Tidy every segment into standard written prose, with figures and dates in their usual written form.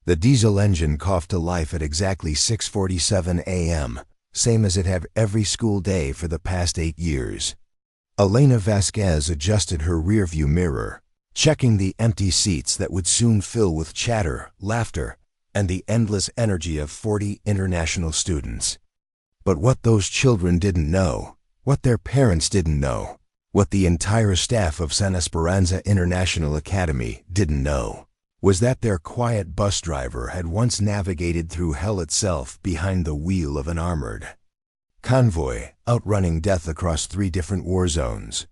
The diesel engine coughed to life at exactly 6:47 a.m., same as it had every school day for the past 8 years. Elena Vasquez adjusted her rearview mirror, checking the empty seats that would soon fill with chatter, laughter, and the endless energy of 40 international students. But what those children didn't know, what their parents didn't know, what the entire staff of San Esperanza International Academy didn't know, was that their quiet bus driver had once navigated through hell itself behind the wheel of an armored convoy, outrunning death across 3 different war zones.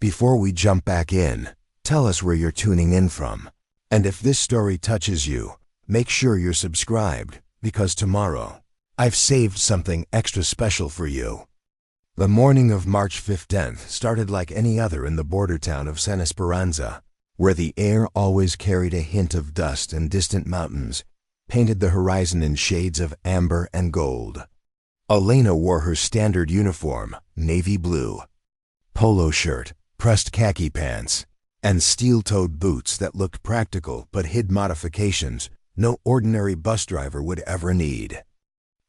Before we jump back in, tell us where you're tuning in from. And if this story touches you, make sure you're subscribed, because tomorrow, I've saved something extra special for you. The morning of March 15th started like any other in the border town of San Esperanza, where the air always carried a hint of dust and distant mountains painted the horizon in shades of amber and gold. Elena wore her standard uniform, navy blue, polo shirt, pressed khaki pants, and steel-toed boots that looked practical but hid modifications no ordinary bus driver would ever need.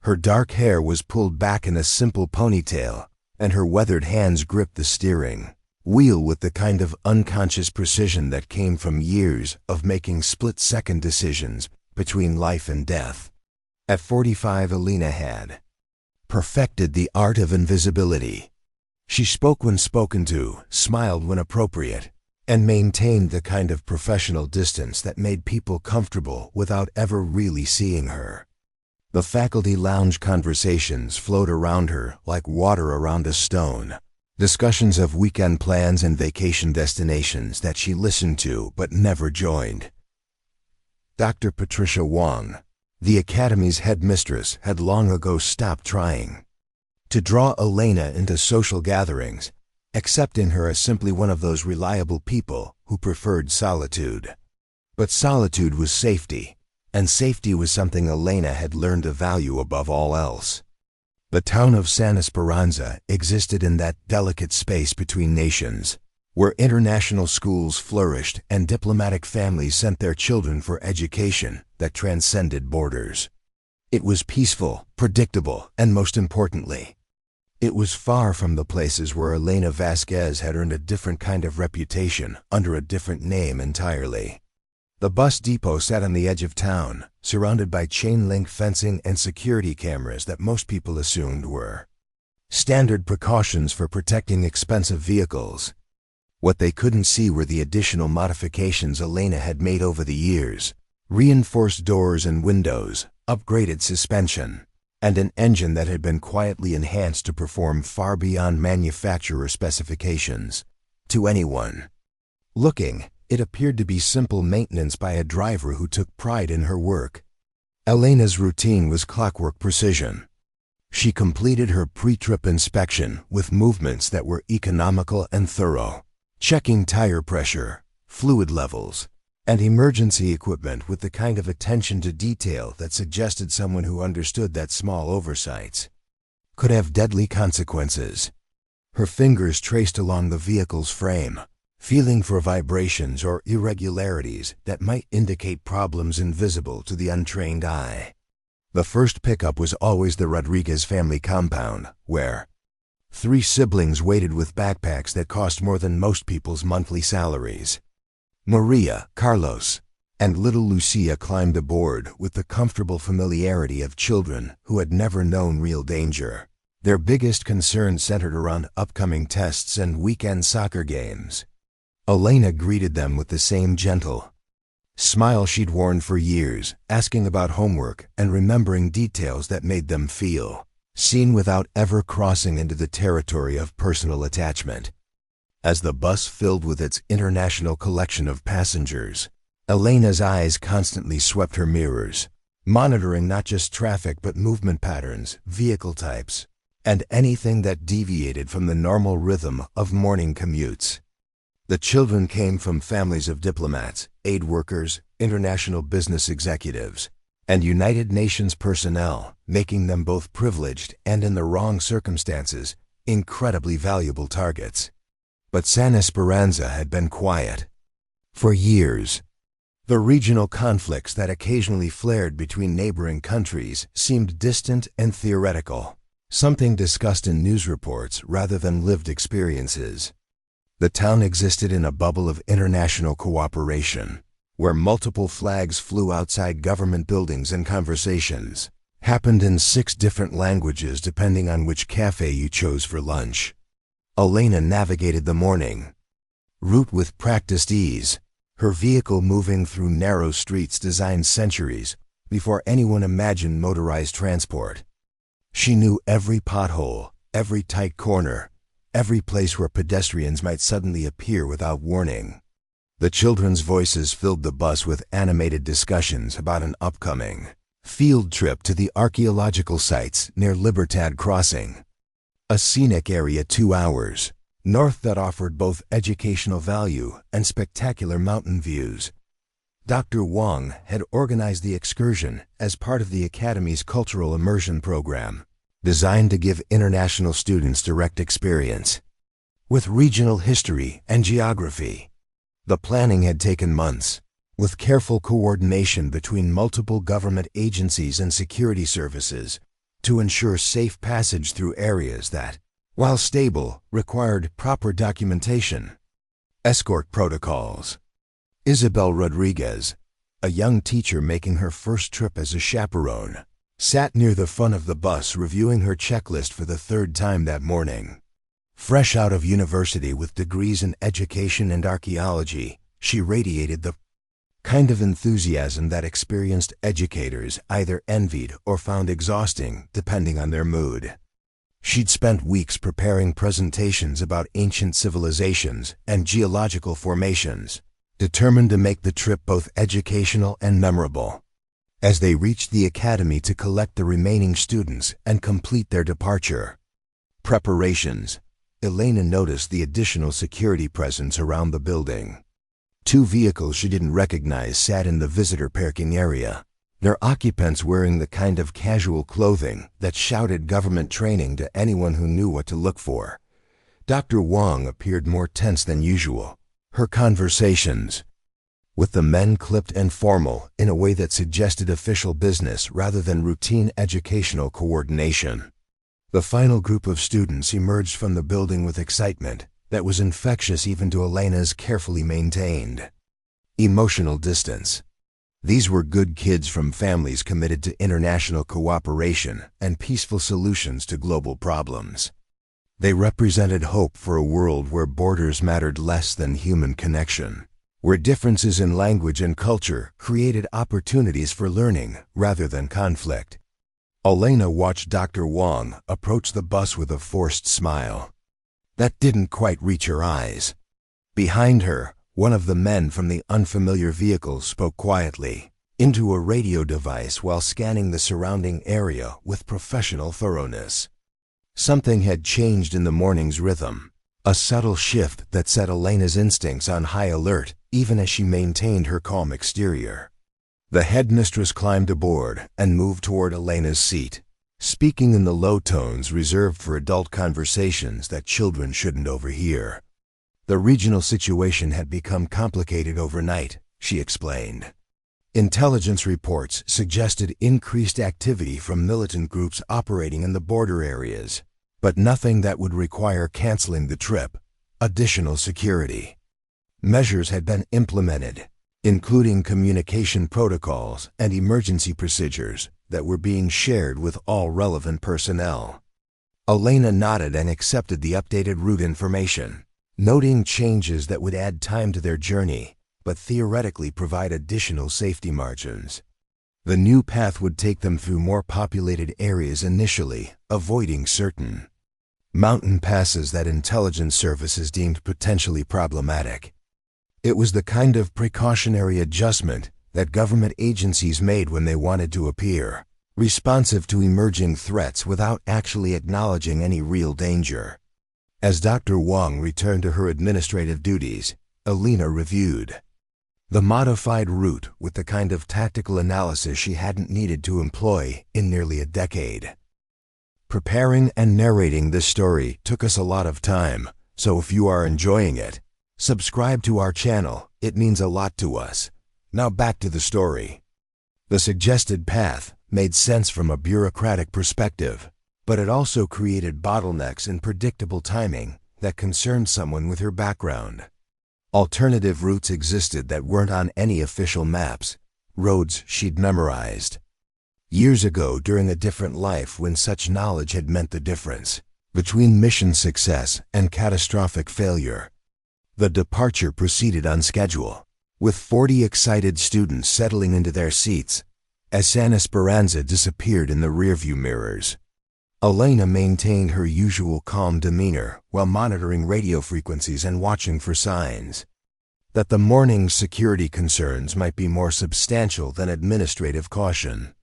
Her dark hair was pulled back in a simple ponytail, and her weathered hands gripped the steering wheel with the kind of unconscious precision that came from years of making split-second decisions between life and death. At 45, Elena had perfected the art of invisibility. She spoke when spoken to, smiled when appropriate, and maintained the kind of professional distance that made people comfortable without ever really seeing her. The faculty lounge conversations flowed around her like water around a stone, discussions of weekend plans and vacation destinations that she listened to but never joined. Dr. Patricia Wong, the Academy's headmistress, had long ago stopped trying to draw Elena into social gatherings, accepting her as simply one of those reliable people who preferred solitude. But solitude was safety, and safety was something Elena had learned to value above all else. The town of San Esperanza existed in that delicate space between nations, where international schools flourished and diplomatic families sent their children for education that transcended borders. It was peaceful, predictable, and most importantly, it was far from the places where Elena Vasquez had earned a different kind of reputation under a different name entirely. The bus depot sat on the edge of town, surrounded by chain-link fencing and security cameras that most people assumed were standard precautions for protecting expensive vehicles. What they couldn't see were the additional modifications Elena had made over the years: reinforced doors and windows, upgraded suspension, and an engine that had been quietly enhanced to perform far beyond manufacturer specifications. To anyone looking, it appeared to be simple maintenance by a driver who took pride in her work. Elena's routine was clockwork precision. She completed her pre-trip inspection with movements that were economical and thorough, checking tire pressure, fluid levels, and emergency equipment with the kind of attention to detail that suggested someone who understood that small oversights could have deadly consequences. Her fingers traced along the vehicle's frame, feeling for vibrations or irregularities that might indicate problems invisible to the untrained eye. The first pickup was always the Rodriguez family compound, where 3 siblings waited with backpacks that cost more than most people's monthly salaries. Maria, Carlos, and little Lucia climbed aboard with the comfortable familiarity of children who had never known real danger. Their biggest concern centered around upcoming tests and weekend soccer games. Elena greeted them with the same gentle smile she'd worn for years, asking about homework and remembering details that made them feel seen without ever crossing into the territory of personal attachment. As the bus filled with its international collection of passengers, Elena's eyes constantly swept her mirrors, monitoring not just traffic but movement patterns, vehicle types, and anything that deviated from the normal rhythm of morning commutes. The children came from families of diplomats, aid workers, international business executives, and United Nations personnel, making them both privileged and, in the wrong circumstances, incredibly valuable targets. But San Esperanza had been quiet. For years, The regional conflicts that occasionally flared between neighboring countries seemed distant and theoretical, something discussed in news reports rather than lived experiences. The town existed in a bubble of international cooperation, where multiple flags flew outside government buildings and conversations happened in 6 different languages depending on which cafe you chose for lunch. Elena navigated the morning route with practiced ease, her vehicle moving through narrow streets designed centuries before anyone imagined motorized transport. She knew every pothole, every tight corner, every place where pedestrians might suddenly appear without warning. The children's voices filled the bus with animated discussions about an upcoming field trip to the archaeological sites near Libertad Crossing, a scenic area 2 hours north that offered both educational value and spectacular mountain views. Dr. Wong had organized the excursion as part of the Academy's cultural immersion program, designed to give international students direct experience with regional history and geography. The planning had taken months, with careful coordination between multiple government agencies and security services to ensure safe passage through areas that, while stable, required proper documentation. Escort protocols. Isabel Rodriguez, a young teacher making her first trip as a chaperone, sat near the front of the bus reviewing her checklist for the 3rd time that morning. Fresh out of university with degrees in education and archaeology, she radiated the kind of enthusiasm that experienced educators either envied or found exhausting depending on their mood. She'd spent weeks preparing presentations about ancient civilizations and geological formations, determined to make the trip both educational and memorable. As they reached the academy to collect the remaining students and complete their departure preparations, Elena noticed the additional security presence around the building. 2 vehicles she didn't recognize sat in the visitor parking area, their occupants wearing the kind of casual clothing that shouted government training to anyone who knew what to look for. Dr. Wong appeared more tense than usual, her conversations with the men clipped and formal in a way that suggested official business rather than routine educational coordination. The final group of students emerged from the building with excitement that was infectious even to Elena's carefully maintained emotional distance. These were good kids from families committed to international cooperation and peaceful solutions to global problems. They represented hope for a world where borders mattered less than human connection, where differences in language and culture created opportunities for learning rather than conflict. Elena watched Dr. Wong approach the bus with a forced smile that didn't quite reach her eyes. Behind her, one of the men from the unfamiliar vehicle spoke quietly into a radio device while scanning the surrounding area with professional thoroughness. Something had changed in the morning's rhythm, a subtle shift that set Elena's instincts on high alert even as she maintained her calm exterior. The headmistress climbed aboard and moved toward Elena's seat, speaking in the low tones reserved for adult conversations that children shouldn't overhear. The regional situation had become complicated overnight, she explained. Intelligence reports suggested increased activity from militant groups operating in the border areas, but nothing that would require canceling the trip. Additional security measures had been implemented, including communication protocols and emergency procedures that were being shared with all relevant personnel. Elena nodded and accepted the updated route information, noting changes that would add time to their journey, but theoretically provide additional safety margins. The new path would take them through more populated areas initially, avoiding certain mountain passes that intelligence services deemed potentially problematic. It was the kind of precautionary adjustment that government agencies made when they wanted to appear responsive to emerging threats without actually acknowledging any real danger. As Dr. Wong returned to her administrative duties, Elena reviewed the modified route with the kind of tactical analysis she hadn't needed to employ in nearly a decade. Preparing and narrating this story took us a lot of time, so if you are enjoying it, subscribe to our channel. It means a lot to us. Now back to the story. The suggested path made sense from a bureaucratic perspective, but it also created bottlenecks in predictable timing that concerned someone with her background. Alternative routes existed that weren't on any official maps, roads she'd memorized. Years ago, during a different life when such knowledge had meant the difference between mission success and catastrophic failure. The departure proceeded on schedule, with 40 excited students settling into their seats as San Esperanza disappeared in the rearview mirrors. Elena maintained her usual calm demeanor while monitoring radio frequencies and watching for signs that the morning's security concerns might be more substantial than administrative caution.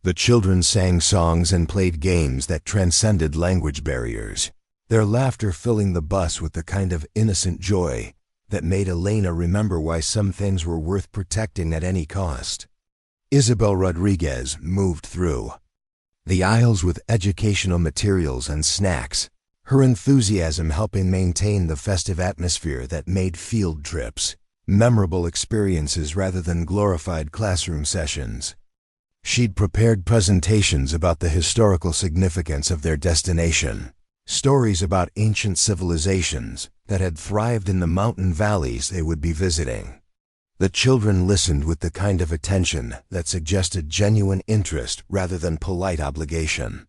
The children sang songs and played games that transcended language barriers, their laughter filling the bus with the kind of innocent joy that made Elena remember why some things were worth protecting at any cost. Isabel Rodriguez moved through the aisles with educational materials and snacks, her enthusiasm helping maintain the festive atmosphere that made field trips memorable experiences rather than glorified classroom sessions. She'd prepared presentations about the historical significance of their destination, stories about ancient civilizations that had thrived in the mountain valleys they would be visiting. The children listened with the kind of attention that suggested genuine interest rather than polite obligation.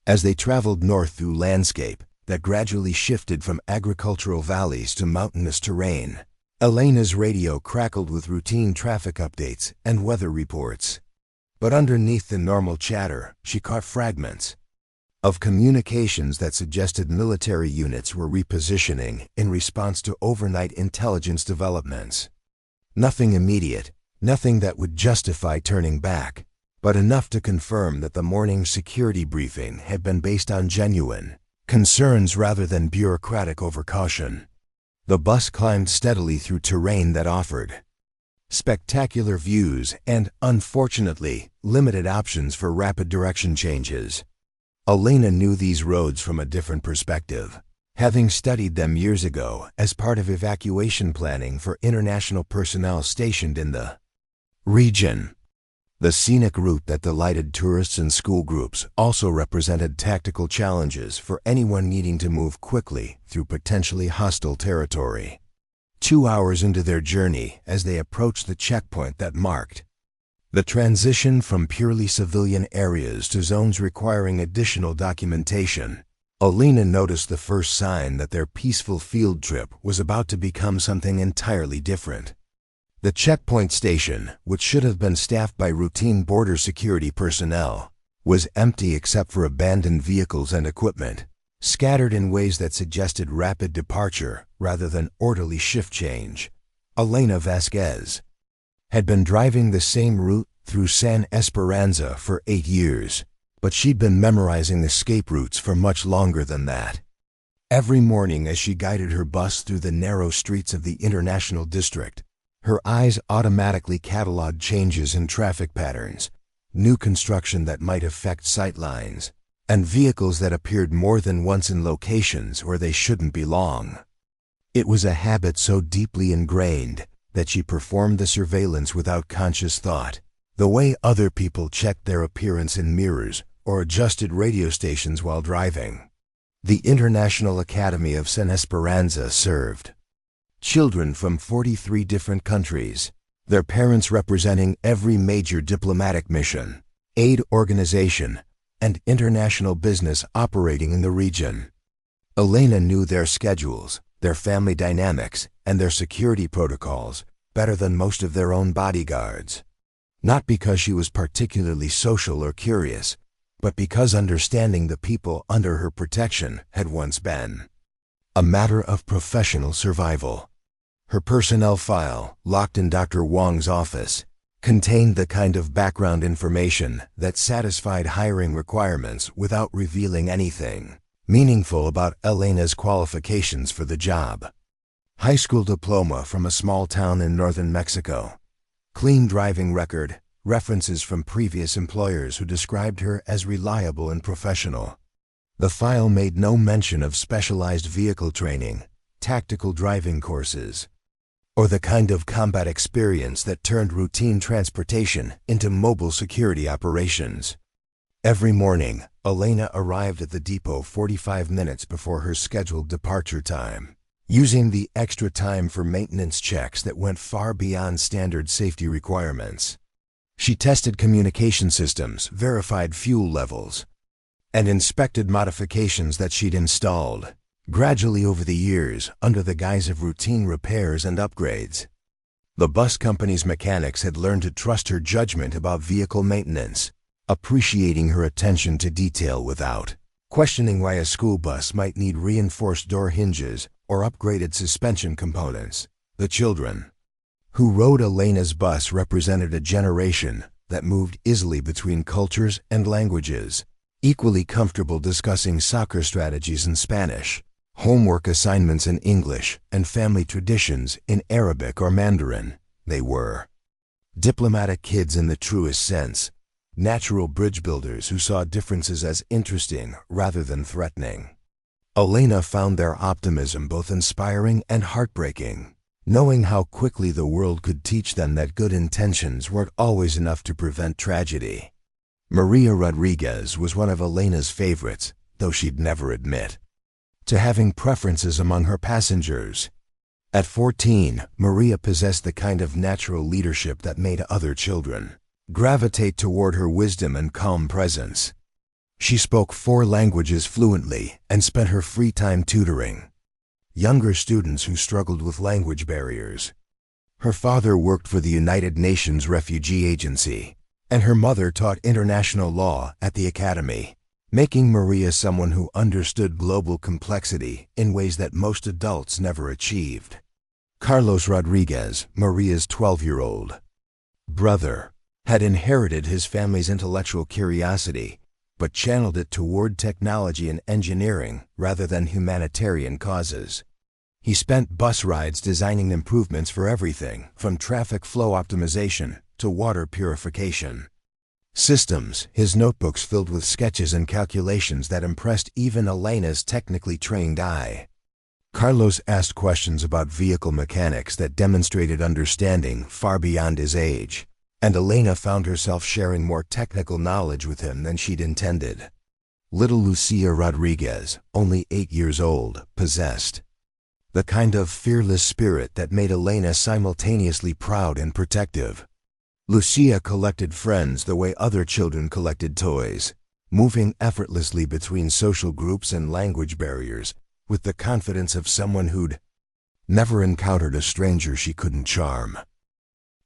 As they traveled north through landscape that gradually shifted from agricultural valleys to mountainous terrain, Elena's radio crackled with routine traffic updates and weather reports. But underneath the normal chatter, she caught fragments of communications that suggested military units were repositioning in response to overnight intelligence developments. Nothing immediate, nothing that would justify turning back, but enough to confirm that the morning's security briefing had been based on genuine concerns rather than bureaucratic overcaution. The bus climbed steadily through terrain that offered spectacular views and, unfortunately, limited options for rapid direction changes. Elena knew these roads from a different perspective, having studied them years ago as part of evacuation planning for international personnel stationed in the region. The scenic route that delighted tourists and school groups also represented tactical challenges for anyone needing to move quickly through potentially hostile territory. 2 hours into their journey, as they approached the checkpoint that marked the transition from purely civilian areas to zones requiring additional documentation, Elena noticed the first sign that their peaceful field trip was about to become something entirely different. The checkpoint station, which should have been staffed by routine border security personnel, was empty except for abandoned vehicles and equipment, scattered in ways that suggested rapid departure rather than orderly shift change. Elena Vasquez had been driving the same route through San Esperanza for 8 years, but she'd been memorizing escape routes for much longer than that. Every morning as she guided her bus through the narrow streets of the International District, her eyes automatically cataloged changes in traffic patterns, new construction that might affect sightlines, and vehicles that appeared more than once in locations where they shouldn't belong. It was a habit so deeply ingrained that she performed the surveillance without conscious thought, the way other people checked their appearance in mirrors or adjusted radio stations while driving. The International Academy of San Esperanza served children from 43 different countries, their parents representing every major diplomatic mission, aid organization, and international business operating in the region. Elena knew their schedules, their family dynamics, and their security protocols better than most of their own bodyguards. Not because she was particularly social or curious, but because understanding the people under her protection had once been a matter of professional survival. Her personnel file, locked in Dr. Wong's office, contained the kind of background information that satisfied hiring requirements without revealing anything meaningful about Elena's qualifications for the job. High school diploma from a small town in northern Mexico, clean driving record, references from previous employers who described her as reliable and professional. The file made no mention of specialized vehicle training, tactical driving courses, or the kind of combat experience that turned routine transportation into mobile security operations. Every morning, Elena arrived at the depot 45 minutes before her scheduled departure time, using the extra time for maintenance checks that went far beyond standard safety requirements. She tested communication systems, verified fuel levels, and inspected modifications that she'd installed, gradually over the years under the guise of routine repairs and upgrades. The bus company's mechanics had learned to trust her judgment about vehicle maintenance, appreciating her attention to detail without questioning why a school bus might need reinforced door hinges or upgraded suspension components. The children who rode Elena's bus represented a generation that moved easily between cultures and languages, equally comfortable discussing soccer strategies in Spanish, homework assignments in English, and family traditions in Arabic or Mandarin. They were diplomatic kids in the truest sense, natural bridge builders who saw differences as interesting rather than threatening. Elena found their optimism both inspiring and heartbreaking, knowing how quickly the world could teach them that good intentions weren't always enough to prevent tragedy. Maria Rodriguez was one of Elena's favorites, though she'd never admit to having preferences among her passengers. At 14, Maria possessed the kind of natural leadership that made other children gravitate toward her wisdom and calm presence. She spoke 4 languages fluently and spent her free time tutoring younger students who struggled with language barriers. Her father worked for the United Nations Refugee Agency, and her mother taught international law at the academy, making Maria someone who understood global complexity in ways that most adults never achieved. Carlos Rodriguez, Maria's 12-year-old brother, had inherited his family's intellectual curiosity, but channeled it toward technology and engineering rather than humanitarian causes. He spent bus rides designing improvements for everything from traffic flow optimization to water purification systems, his notebooks filled with sketches and calculations that impressed even Elena's technically trained eye. Carlos asked questions about vehicle mechanics that demonstrated understanding far beyond his age, and Elena found herself sharing more technical knowledge with him than she'd intended. Little Lucia Rodriguez, only 8 years old, possessed the kind of fearless spirit that made Elena simultaneously proud and protective. Lucia collected friends the way other children collected toys, moving effortlessly between social groups and language barriers with the confidence of someone who'd never encountered a stranger she couldn't charm.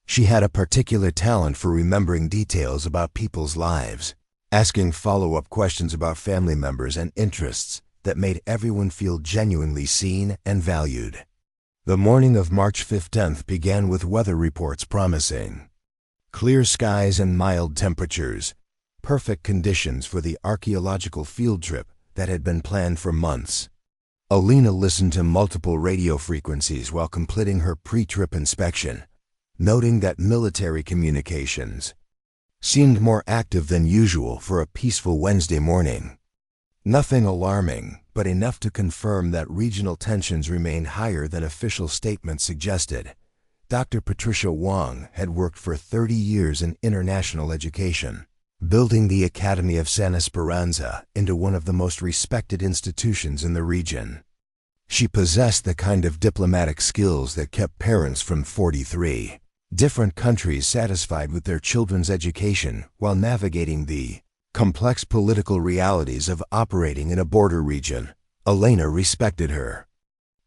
She had a particular talent for remembering details about people's lives, asking follow-up questions about family members and interests that made everyone feel genuinely seen and valued. The morning of March 15th began with weather reports promising clear skies and mild temperatures, perfect conditions for the archaeological field trip that had been planned for months. Elena listened to multiple radio frequencies while completing her pre-trip inspection, noting that military communications seemed more active than usual for a peaceful Wednesday morning. Nothing alarming, but enough to confirm that regional tensions remained higher than official statements suggested. Dr. Patricia Wong had worked for 30 years in international education, building the Academy of San Esperanza into one of the most respected institutions in the region. She possessed the kind of diplomatic skills that kept parents from 43 different countries satisfied with their children's education while navigating the complex political realities of operating in a border region. Elena respected her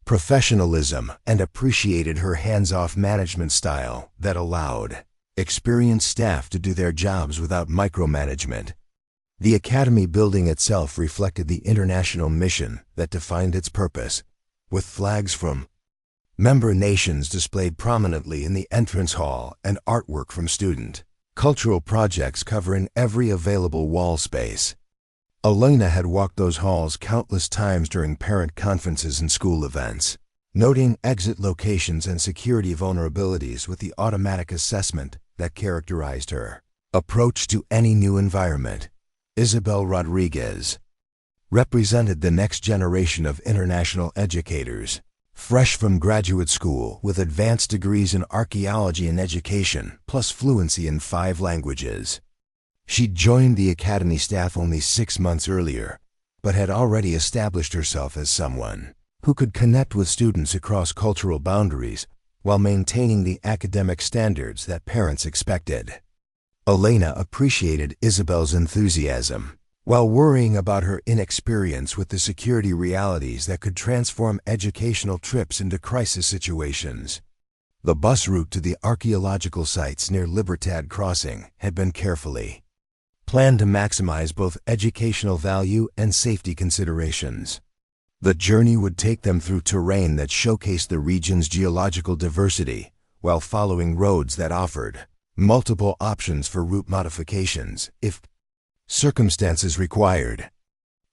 professionalism and appreciated her hands-off management style that allowed experienced staff to do their jobs without micromanagement. The academy building itself reflected the international mission that defined its purpose, with flags from member nations displayed prominently in the entrance hall and artwork from student cultural projects covering every available wall space. Elena had walked those halls countless times during parent conferences and school events, noting exit locations and security vulnerabilities with the automatic assessment that characterized her approach to any new environment. Isabel Rodriguez represented the next generation of international educators, Fresh from graduate school with advanced degrees in archaeology and education, plus fluency in 5 languages. She'd joined the academy staff only 6 months earlier, but had already established herself as someone who could connect with students across cultural boundaries while maintaining the academic standards that parents expected. Elena appreciated Isabel's enthusiasm, while worrying about her inexperience with the security realities that could transform educational trips into crisis situations. The bus route to the archaeological sites near Libertad Crossing had been carefully planned to maximize both educational value and safety considerations. The journey would take them through terrain that showcased the region's geological diversity, while following roads that offered multiple options for route modifications, if circumstances required.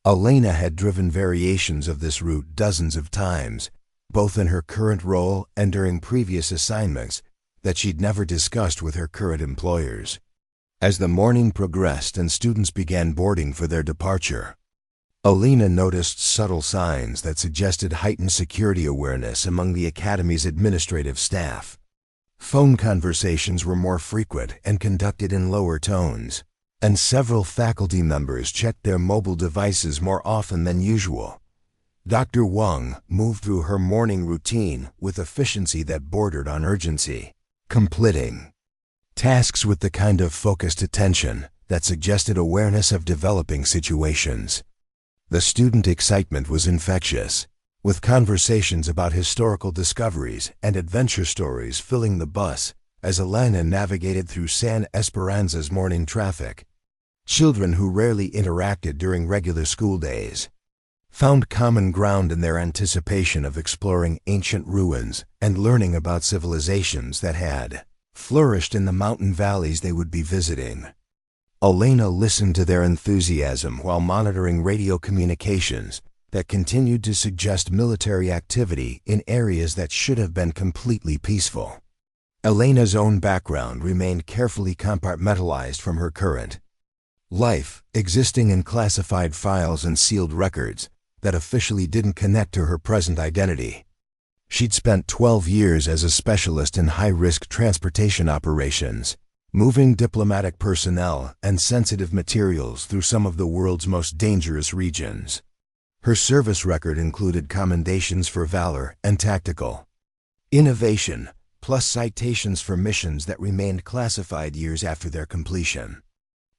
Elena had driven variations of this route dozens of times, both in her current role and during previous assignments that she'd never discussed with her current employers. As the morning progressed and students began boarding for their departure, Elena noticed subtle signs that suggested heightened security awareness among the academy's administrative staff. Phone conversations were more frequent and conducted in lower tones, and several faculty members checked their mobile devices more often than usual. Dr. Wong moved through her morning routine with efficiency that bordered on urgency, completing tasks with the kind of focused attention that suggested awareness of developing situations. The student excitement was infectious, with conversations about historical discoveries and adventure stories filling the bus as Elena navigated through San Esperanza's morning traffic. Children who rarely interacted during regular school days found common ground in their anticipation of exploring ancient ruins and learning about civilizations that had flourished in the mountain valleys they would be visiting. Elena listened to their enthusiasm while monitoring radio communications that continued to suggest military activity in areas that should have been completely peaceful. Elena's own background remained carefully compartmentalized from her current life, existing in classified files and sealed records that officially didn't connect to her present identity. She'd spent 12 years as a specialist in high-risk transportation operations, moving diplomatic personnel and sensitive materials through some of the world's most dangerous regions. Her service record included commendations for valor and tactical innovation, plus citations for missions that remained classified years after their completion.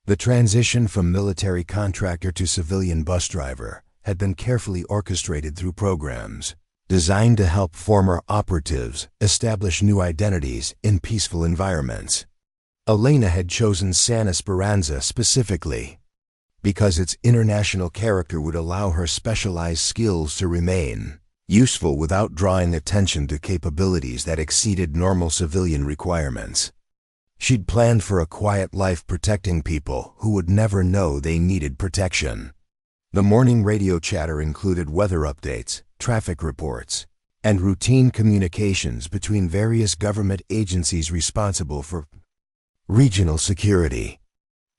The transition from military contractor to civilian bus driver had been carefully orchestrated through programs designed to help former operatives establish new identities in peaceful environments. Elena had chosen San Esperanza specifically because its international character would allow her specialized skills to remain useful without drawing attention to capabilities that exceeded normal civilian requirements. She'd planned for a quiet life protecting people who would never know they needed protection. The morning radio chatter included weather updates, traffic reports, and routine communications between various government agencies responsible for regional security.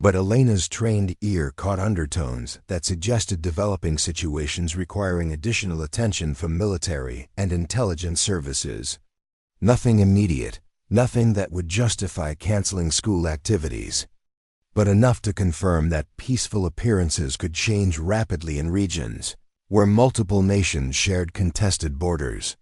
But Elena's trained ear caught undertones that suggested developing situations requiring additional attention from military and intelligence services. Nothing immediate, nothing that would justify canceling school activities, but enough to confirm that peaceful appearances could change rapidly in regions where multiple nations shared contested borders.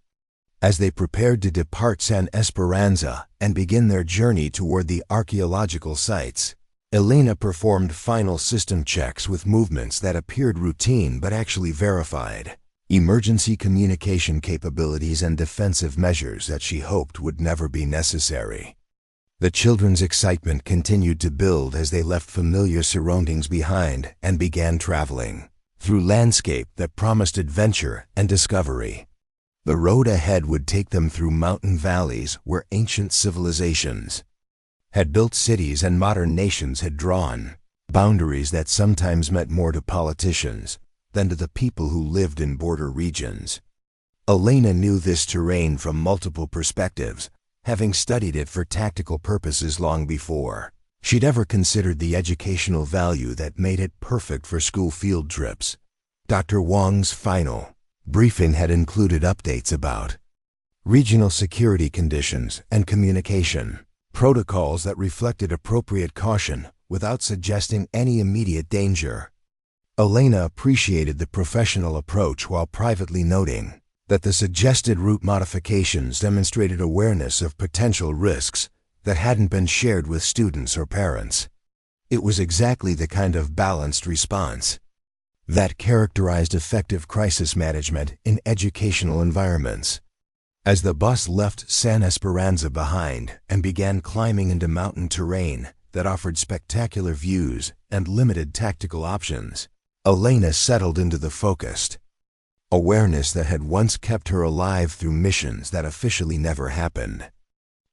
As they prepared to depart San Esperanza and begin their journey toward the archaeological sites, Elena performed final system checks with movements that appeared routine but actually verified emergency communication capabilities and defensive measures that she hoped would never be necessary. The children's excitement continued to build as they left familiar surroundings behind and began traveling through landscape that promised adventure and discovery. The road ahead would take them through mountain valleys where ancient civilizations had built cities and modern nations had drawn boundaries that sometimes meant more to politicians than to the people who lived in border regions. Elena knew this terrain from multiple perspectives, having studied it for tactical purposes long before she'd ever considered the educational value that made it perfect for school field trips. Dr. Wong's final Briefing had included updates about regional security conditions and communication, protocols that reflected appropriate caution without suggesting any immediate danger. Elena appreciated the professional approach while privately noting that the suggested route modifications demonstrated awareness of potential risks that hadn't been shared with students or parents. It was exactly the kind of balanced response that characterized effective crisis management in educational environments. As the bus left San Esperanza behind and began climbing into mountain terrain that offered spectacular views and limited tactical options, Elena settled into the focused awareness that had once kept her alive through missions that officially never happened.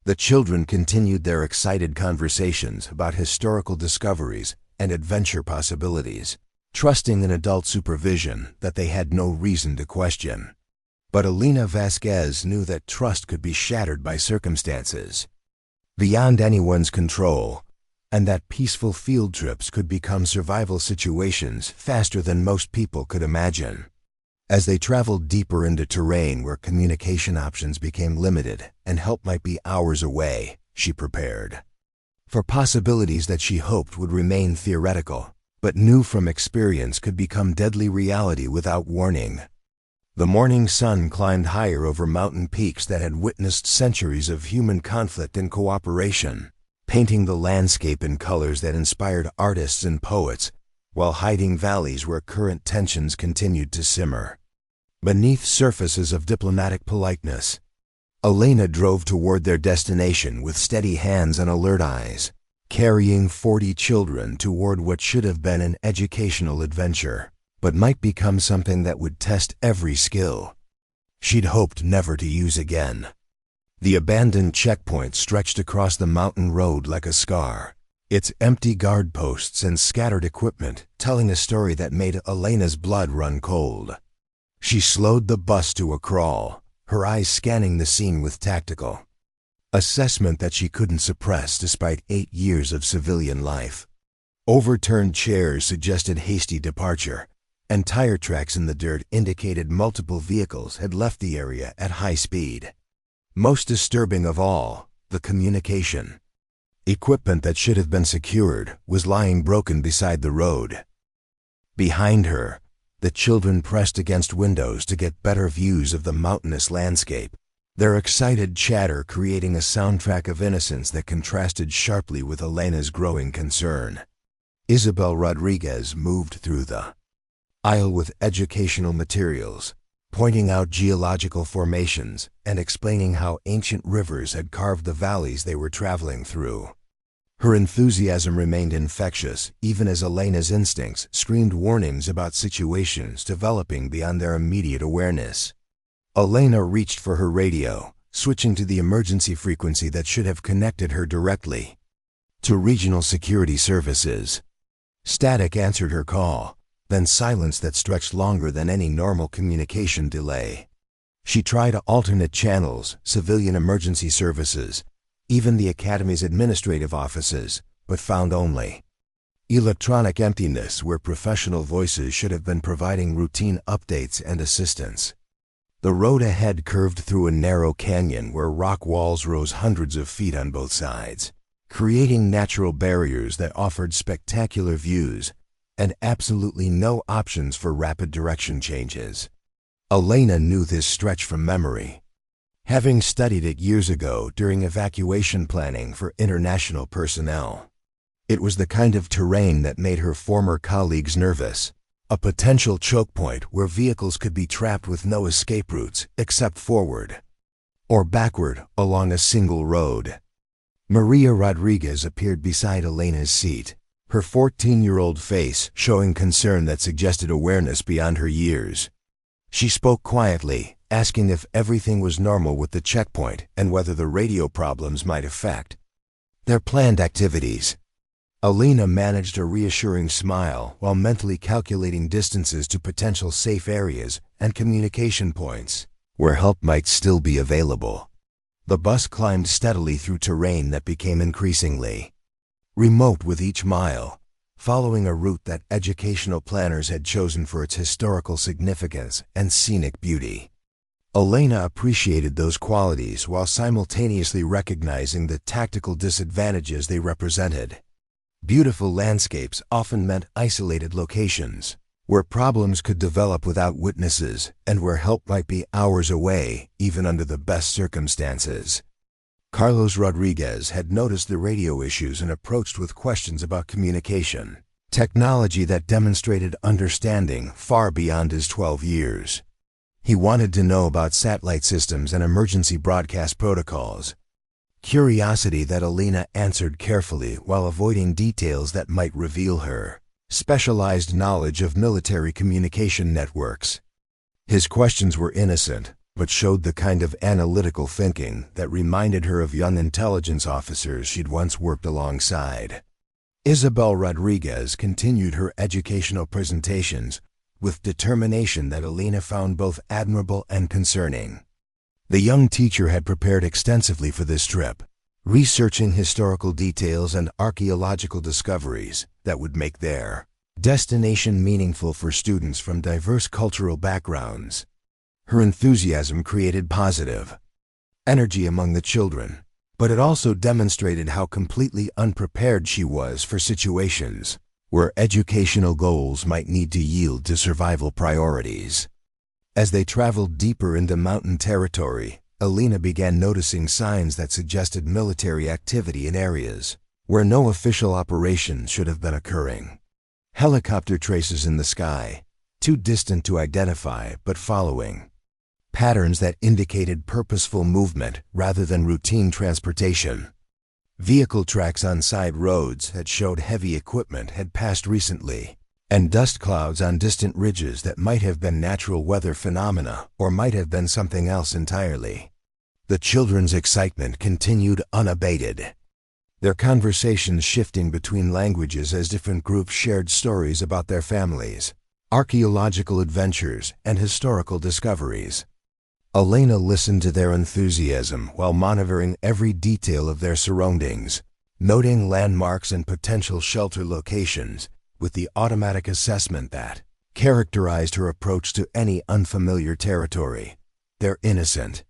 The children continued their excited conversations about historical discoveries and adventure possibilities, trusting in adult supervision that they had no reason to question. But Elena Vasquez knew that trust could be shattered by circumstances beyond anyone's control, and that peaceful field trips could become survival situations faster than most people could imagine. As they traveled deeper into terrain where communication options became limited and help might be hours away, she prepared for possibilities that she hoped would remain theoretical, but knew from experience could become deadly reality without warning. The morning sun climbed higher over mountain peaks that had witnessed centuries of human conflict and cooperation, painting the landscape in colors that inspired artists and poets, while hiding valleys where current tensions continued to simmer beneath surfaces of diplomatic politeness. Elena drove toward their destination with steady hands and alert eyes, carrying 40 children toward what should have been an educational adventure, but might become something that would test every skill she'd hoped never to use again. The abandoned checkpoint stretched across the mountain road like a scar, its empty guard posts and scattered equipment telling a story that made Elena's blood run cold. She slowed the bus to a crawl, her eyes scanning the scene with tactical assessment that she couldn't suppress despite 8 years of civilian life. Overturned chairs suggested hasty departure, and tire tracks in the dirt indicated multiple vehicles had left the area at high speed. Most disturbing of all, the communication equipment that should have been secured was lying broken beside the road. Behind her, the children pressed against windows to get better views of the mountainous landscape, their excited chatter creating a soundtrack of innocence that contrasted sharply with Elena's growing concern. Isabel Rodriguez moved through the aisle with educational materials, pointing out geological formations and explaining how ancient rivers had carved the valleys they were traveling through. Her enthusiasm remained infectious, even as Elena's instincts screamed warnings about situations developing beyond their immediate awareness. Elena reached for her radio, switching to the emergency frequency that should have connected her directly to regional security services. Static answered her call, then silence that stretched longer than any normal communication delay. She tried alternate channels, civilian emergency services, even the Academy's administrative offices, but found only electronic emptiness where professional voices should have been providing routine updates and assistance. The road ahead curved through a narrow canyon where rock walls rose hundreds of feet on both sides, creating natural barriers that offered spectacular views and absolutely no options for rapid direction changes. Elena knew this stretch from memory, having studied it years ago during evacuation planning for international personnel. It was the kind of terrain that made her former colleagues nervous, a potential choke point where vehicles could be trapped with no escape routes except forward or backward along a single road. Maria Rodriguez appeared beside Elena's seat, her 14-year-old face showing concern that suggested awareness beyond her years. She spoke quietly, asking if everything was normal with the checkpoint and whether the radio problems might affect their planned activities. Elena managed a reassuring smile while mentally calculating distances to potential safe areas and communication points where help might still be available. The bus climbed steadily through terrain that became increasingly remote with each mile, following a route that educational planners had chosen for its historical significance and scenic beauty. Elena appreciated those qualities while simultaneously recognizing the tactical disadvantages they represented. Beautiful landscapes often meant isolated locations, where problems could develop without witnesses and where help might be hours away, even under the best circumstances. Carlos Rodriguez had noticed the radio issues and approached with questions about communication, technology that demonstrated understanding far beyond his 12 years. He wanted to know about satellite systems and emergency broadcast protocols. Curiosity that Elena answered carefully while avoiding details that might reveal her specialized knowledge of military communication networks. His questions were innocent, but showed the kind of analytical thinking that reminded her of young intelligence officers she'd once worked alongside. Isabel Rodriguez continued her educational presentations with determination that Elena found both admirable and concerning. The young teacher had prepared extensively for this trip, researching historical details and archaeological discoveries that would make their destination meaningful for students from diverse cultural backgrounds. Her enthusiasm created positive energy among the children, but it also demonstrated how completely unprepared she was for situations where educational goals might need to yield to survival priorities. As they traveled deeper into mountain territory, Elena began noticing signs that suggested military activity in areas where no official operation should have been occurring. Helicopter traces in the sky, too distant to identify but following patterns that indicated purposeful movement rather than routine transportation. Vehicle tracks on side roads that showed heavy equipment had passed recently, and dust clouds on distant ridges that might have been natural weather phenomena or might have been something else entirely. The children's excitement continued unabated, their conversations shifting between languages as different groups shared stories about their families, archaeological adventures, and historical discoveries. Elena listened to their enthusiasm while monitoring every detail of their surroundings, noting landmarks and potential shelter locations with the automatic assessment that characterized her approach to any unfamiliar territory. Their innocent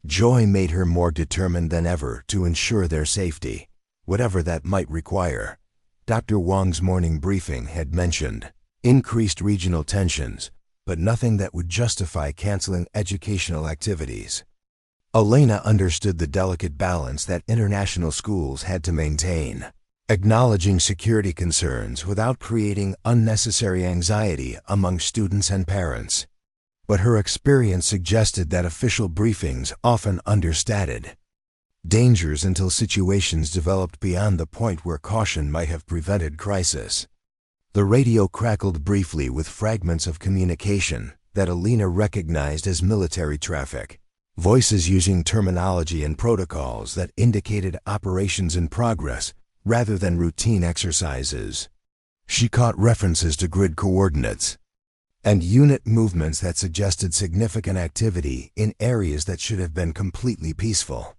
joy made her more determined than ever to ensure their safety, whatever that might require. Dr. Wong's morning briefing had mentioned increased regional tensions, but nothing that would justify canceling educational activities. Elena understood the delicate balance that international schools had to maintain, acknowledging security concerns without creating unnecessary anxiety among students and parents. But her experience suggested that official briefings often understated dangers until situations developed beyond the point where caution might have prevented crisis. The radio crackled briefly with fragments of communication that Elena recognized as military traffic, voices using terminology and protocols that indicated operations in progress rather than routine exercises. She caught references to grid coordinates and unit movements that suggested significant activity in areas that should have been completely peaceful.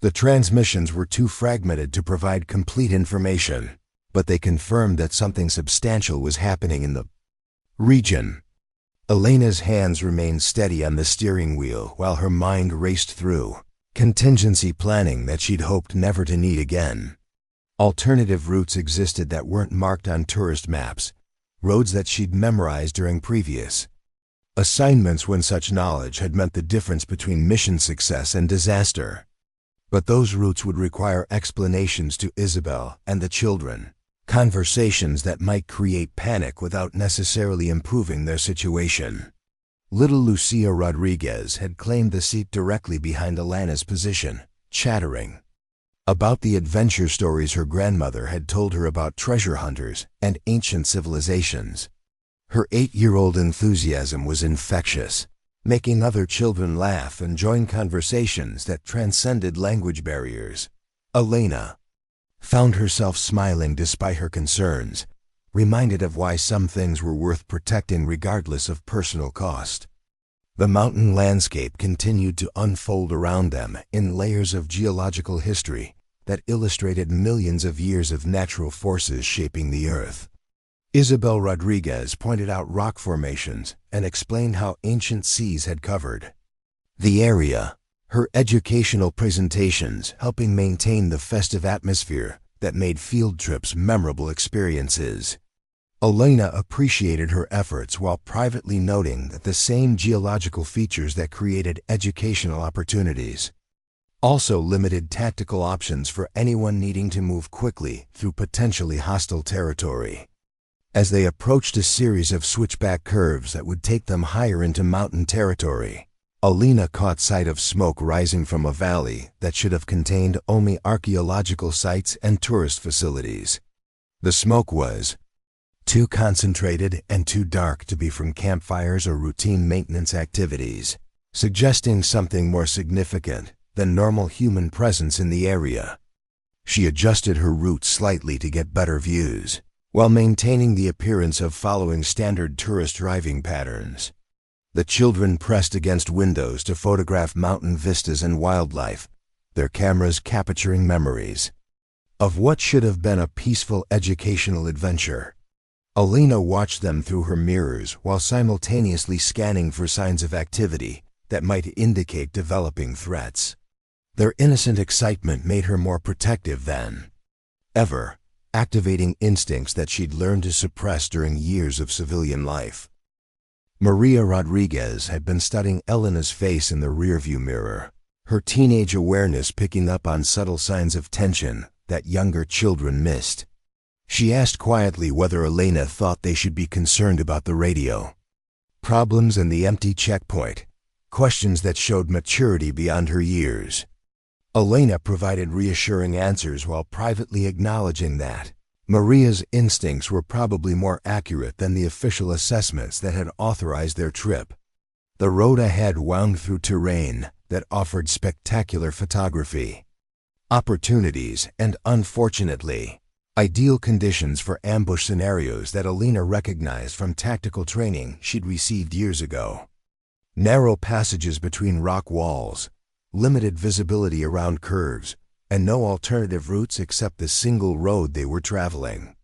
The transmissions were too fragmented to provide complete information, but they confirmed that something substantial was happening in the region. Elena's hands remained steady on the steering wheel while her mind raced through contingency planning that she'd hoped never to need again. Alternative routes existed that weren't marked on tourist maps, roads that she'd memorized during previous assignments when such knowledge had meant the difference between mission success and disaster. But those routes would require explanations to Isabel and the children, conversations that might create panic without necessarily improving their situation. Little Lucia Rodriguez had claimed the seat directly behind Elena's position, chattering about the adventure stories her grandmother had told her about treasure hunters and ancient civilizations. Her 8-year-old enthusiasm was infectious, making other children laugh and join conversations that transcended language barriers. Elena found herself smiling despite her concerns, reminded of why some things were worth protecting regardless of personal cost. The mountain landscape continued to unfold around them in layers of geological history that illustrated millions of years of natural forces shaping the Earth. Isabel Rodriguez pointed out rock formations and explained how ancient seas had covered the area, her educational presentations helping maintain the festive atmosphere that made field trips memorable experiences. Elena appreciated her efforts while privately noting that the same geological features that created educational opportunities also limited tactical options for anyone needing to move quickly through potentially hostile territory. As they approached a series of switchback curves that would take them higher into mountain territory, Elena caught sight of smoke rising from a valley that should have contained only archaeological sites and tourist facilities. The smoke was too concentrated and too dark to be from campfires or routine maintenance activities, suggesting something more significant than normal human presence in the area. She adjusted her route slightly to get better views, while maintaining the appearance of following standard tourist driving patterns. The children pressed against windows to photograph mountain vistas and wildlife, their cameras capturing memories of what should have been a peaceful educational adventure. Elena watched them through her mirrors while simultaneously scanning for signs of activity that might indicate developing threats. Their innocent excitement made her more protective than ever, activating instincts that she'd learned to suppress during years of civilian life. Maria Rodriguez had been studying Elena's face in the rearview mirror, her teenage awareness picking up on subtle signs of tension that younger children missed. She asked quietly whether Elena thought they should be concerned about the radio problems and the empty checkpoint, questions that showed maturity beyond her years. Elena provided reassuring answers while privately acknowledging that Maria's instincts were probably more accurate than the official assessments that had authorized their trip. The road ahead wound through terrain that offered spectacular photography opportunities and, unfortunately, ideal conditions for ambush scenarios that Elena recognized from tactical training she'd received years ago. Narrow passages between rock walls, limited visibility around curves, and no alternative routes except the single road they were traveling.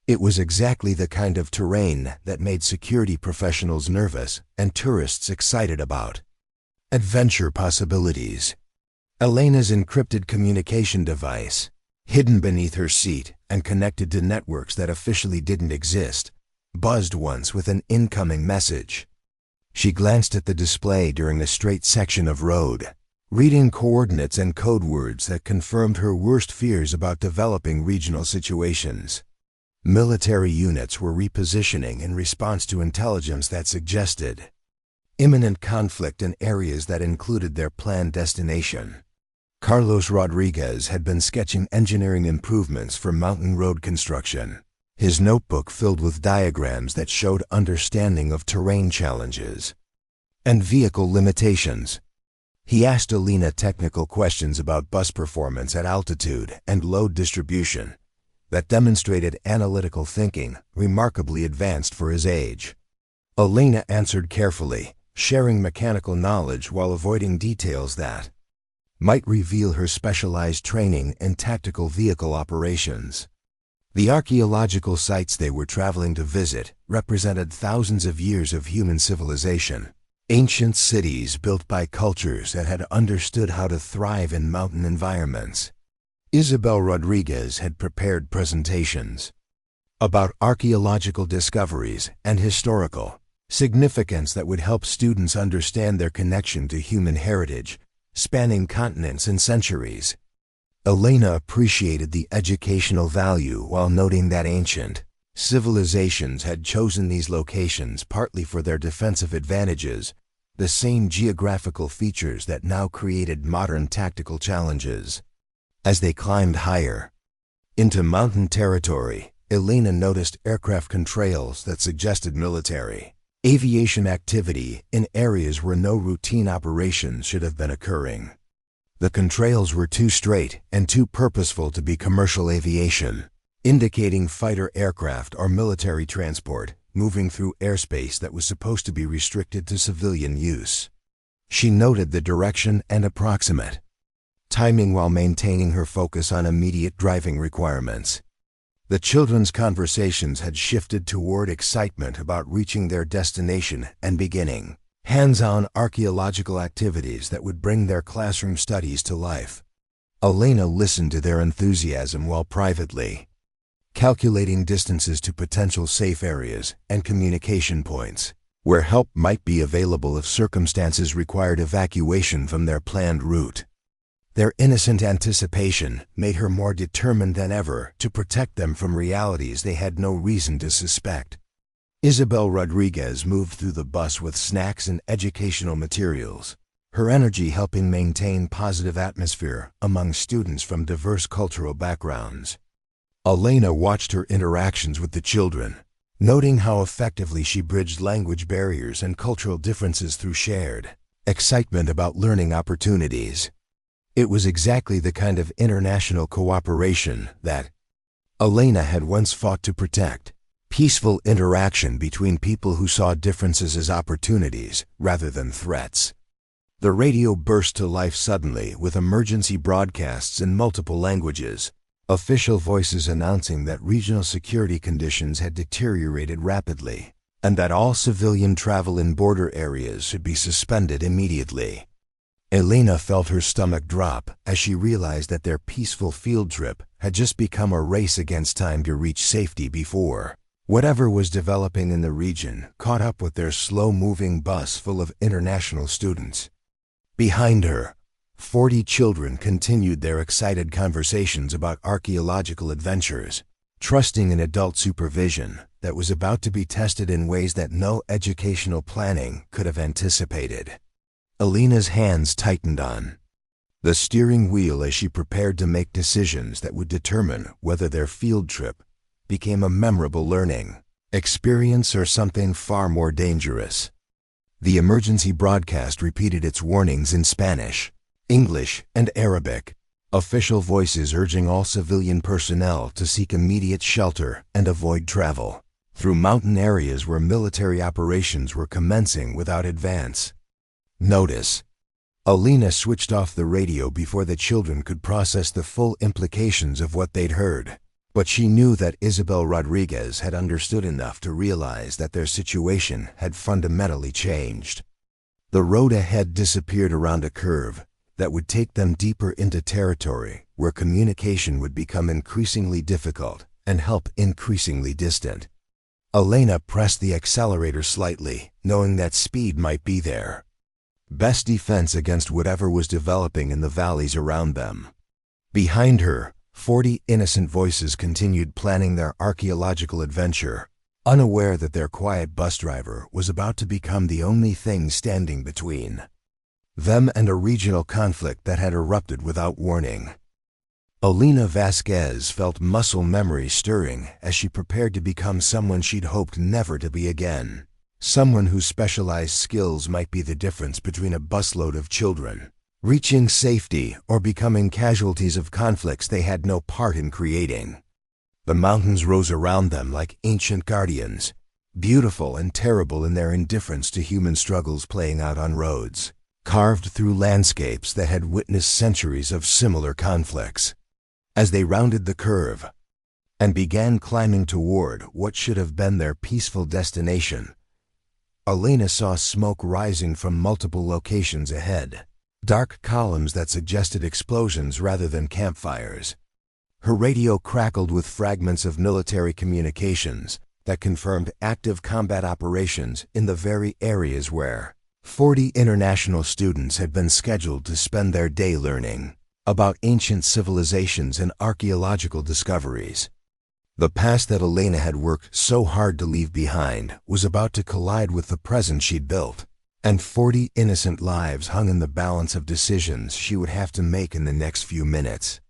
It was exactly the kind of terrain that made security professionals nervous and tourists excited about adventure possibilities. Elena's encrypted communication device, hidden beneath her seat and connected to networks that officially didn't exist, buzzed once with an incoming message. She glanced at the display during a straight section of road, reading coordinates and code words that confirmed her worst fears about developing regional situations. Military units were repositioning in response to intelligence that suggested imminent conflict in areas that included their planned destination. Carlos Rodriguez had been sketching engineering improvements for mountain road construction, his notebook filled with diagrams that showed understanding of terrain challenges and vehicle limitations. He asked Elena technical questions about bus performance at altitude and load distribution that demonstrated analytical thinking remarkably advanced for his age. Elena answered carefully, sharing mechanical knowledge while avoiding details that might reveal her specialized training in tactical vehicle operations. The archaeological sites they were traveling to visit represented thousands of years of human civilization. Ancient cities built by cultures that had understood how to thrive in mountain environments. Isabel Rodriguez had prepared presentations about archaeological discoveries and historical significance that would help students understand their connection to human heritage, spanning continents and centuries. Elena appreciated the educational value while noting that ancient civilizations had chosen these locations partly for their defensive advantages, the same geographical features that now created modern tactical challenges. As they climbed higher into mountain territory, Elena noticed aircraft contrails that suggested military aviation activity in areas where no routine operations should have been occurring. The contrails were too straight and too purposeful to be commercial aviation, indicating fighter aircraft or military transport moving through airspace that was supposed to be restricted to civilian use. She noted the direction and approximate timing while maintaining her focus on immediate driving requirements. The children's conversations had shifted toward excitement about reaching their destination and beginning hands-on archaeological activities that would bring their classroom studies to life. Elena listened to their enthusiasm while privately calculating distances to potential safe areas and communication points, where help might be available if circumstances required evacuation from their planned route. Their innocent anticipation made her more determined than ever to protect them from realities they had no reason to suspect. Isabel Rodriguez moved through the bus with snacks and educational materials, her energy helping maintain positive atmosphere among students from diverse cultural backgrounds. Elena watched her interactions with the children, noting how effectively she bridged language barriers and cultural differences through shared excitement about learning opportunities. It was exactly the kind of international cooperation that Elena had once fought to protect. Peaceful interaction between people who saw differences as opportunities rather than threats. The radio burst to life suddenly with emergency broadcasts in multiple languages, official voices announcing that regional security conditions had deteriorated rapidly, and that all civilian travel in border areas should be suspended immediately. Elena felt her stomach drop as she realized that their peaceful field trip had just become a race against time to reach safety before whatever was developing in the region caught up with their slow-moving bus full of international students. Behind her, 40 children continued their excited conversations about archaeological adventures, trusting in adult supervision that was about to be tested in ways that no educational planning could have anticipated. Elena's hands tightened on the steering wheel as she prepared to make decisions that would determine whether their field trip became a memorable learning experience or something far more dangerous. The emergency broadcast repeated its warnings in Spanish, English, and Arabic, official voices urging all civilian personnel to seek immediate shelter and avoid travel through mountain areas where military operations were commencing without advance notice. Elena switched off the radio before the children could process the full implications of what they'd heard. But she knew that Isabel Rodriguez had understood enough to realize that their situation had fundamentally changed. The road ahead disappeared around a curve that would take them deeper into territory where communication would become increasingly difficult and help increasingly distant. Elena pressed the accelerator slightly, knowing that speed might be their best defense against whatever was developing in the valleys around them. Behind her, 40 innocent voices continued planning their archaeological adventure, unaware that their quiet bus driver was about to become the only thing standing between them and a regional conflict that had erupted without warning. Elena Vasquez felt muscle memory stirring as she prepared to become someone she'd hoped never to be again, someone whose specialized skills might be the difference between a busload of children reaching safety or becoming casualties of conflicts they had no part in creating. The mountains rose around them like ancient guardians, beautiful and terrible in their indifference to human struggles playing out on roads, carved through landscapes that had witnessed centuries of similar conflicts. As they rounded the curve and began climbing toward what should have been their peaceful destination, Elena saw smoke rising from multiple locations ahead. Dark columns that suggested explosions rather than campfires. Her radio crackled with fragments of military communications that confirmed active combat operations in the very areas where 40 international students had been scheduled to spend their day learning about ancient civilizations and archaeological discoveries. The past that Elena had worked so hard to leave behind was about to collide with the present she'd built. And 40 innocent lives hung in the balance of decisions she would have to make in the next few minutes.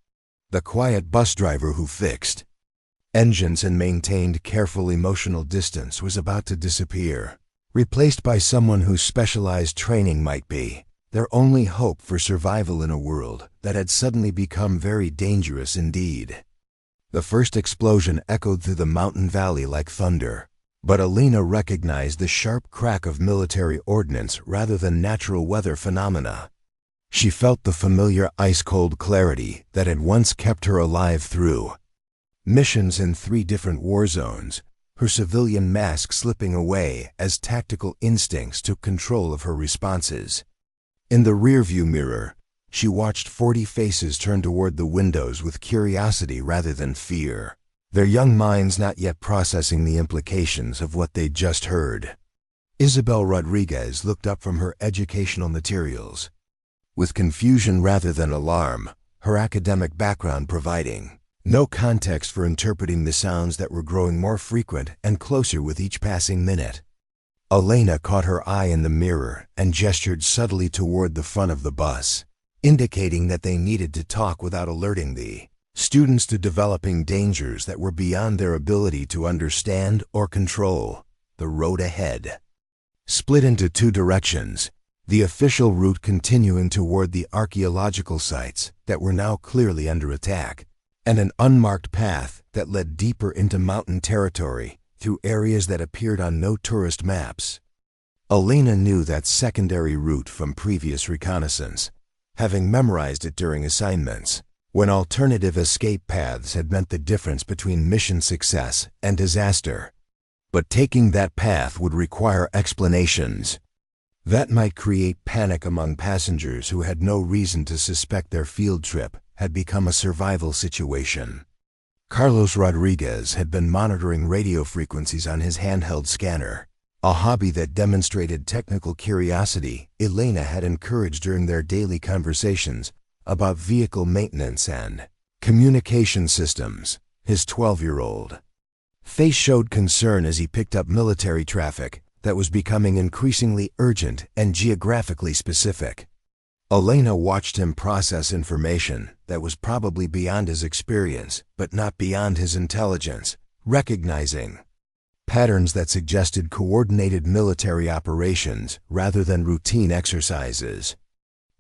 The quiet bus driver who fixed engines and maintained careful emotional distance was about to disappear, replaced by someone whose specialized training might be their only hope for survival in a world that had suddenly become very dangerous indeed. The first explosion echoed through the mountain valley like thunder. But Elena recognized the sharp crack of military ordnance rather than natural weather phenomena. She felt the familiar ice-cold clarity that had once kept her alive through missions in 3 different war zones, her civilian mask slipping away as tactical instincts took control of her responses. In the rearview mirror, she watched 40 faces turn toward the windows with curiosity rather than fear, their young minds not yet processing the implications of what they'd just heard. Isabel Rodriguez looked up from her educational materials, with confusion rather than alarm, her academic background providing no context for interpreting the sounds that were growing more frequent and closer with each passing minute. Elena caught her eye in the mirror and gestured subtly toward the front of the bus, indicating that they needed to talk without alerting the students to developing dangers that were beyond their ability to understand or control. The road ahead split into 2 directions, the official route continuing toward the archaeological sites that were now clearly under attack, and an unmarked path that led deeper into mountain territory through areas that appeared on no tourist maps. Elena knew that secondary route from previous reconnaissance, having memorized it during assignments, when alternative escape paths had meant the difference between mission success and disaster. But taking that path would require explanations. That might create panic among passengers who had no reason to suspect their field trip had become a survival situation. Carlos Rodriguez had been monitoring radio frequencies on his handheld scanner, a hobby that demonstrated technical curiosity Elena had encouraged during their daily conversations about vehicle maintenance and communication systems. His 12-year-old face showed concern as he picked up military traffic that was becoming increasingly urgent and geographically specific. Elena watched him process information that was probably beyond his experience, but not beyond his intelligence, recognizing patterns that suggested coordinated military operations rather than routine exercises.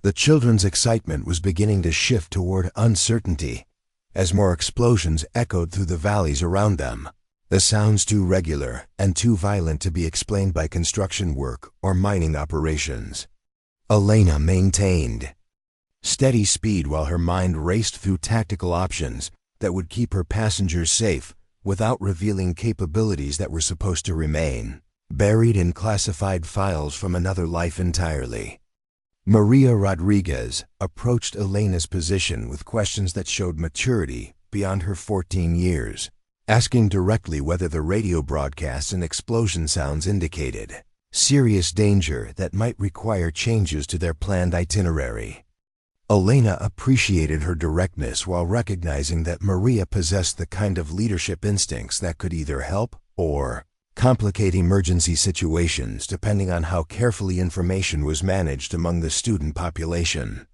The children's excitement was beginning to shift toward uncertainty as more explosions echoed through the valleys around them, the sounds too regular and too violent to be explained by construction work or mining operations. Elena maintained steady speed while her mind raced through tactical options that would keep her passengers safe without revealing capabilities that were supposed to remain buried in classified files from another life entirely. Maria Rodriguez approached Elena's position with questions that showed maturity beyond her 14 years, asking directly whether the radio broadcasts and explosion sounds indicated serious danger that might require changes to their planned itinerary. Elena appreciated her directness while recognizing that Maria possessed the kind of leadership instincts that could either help or complicate emergency situations depending on how carefully information was managed among the student population.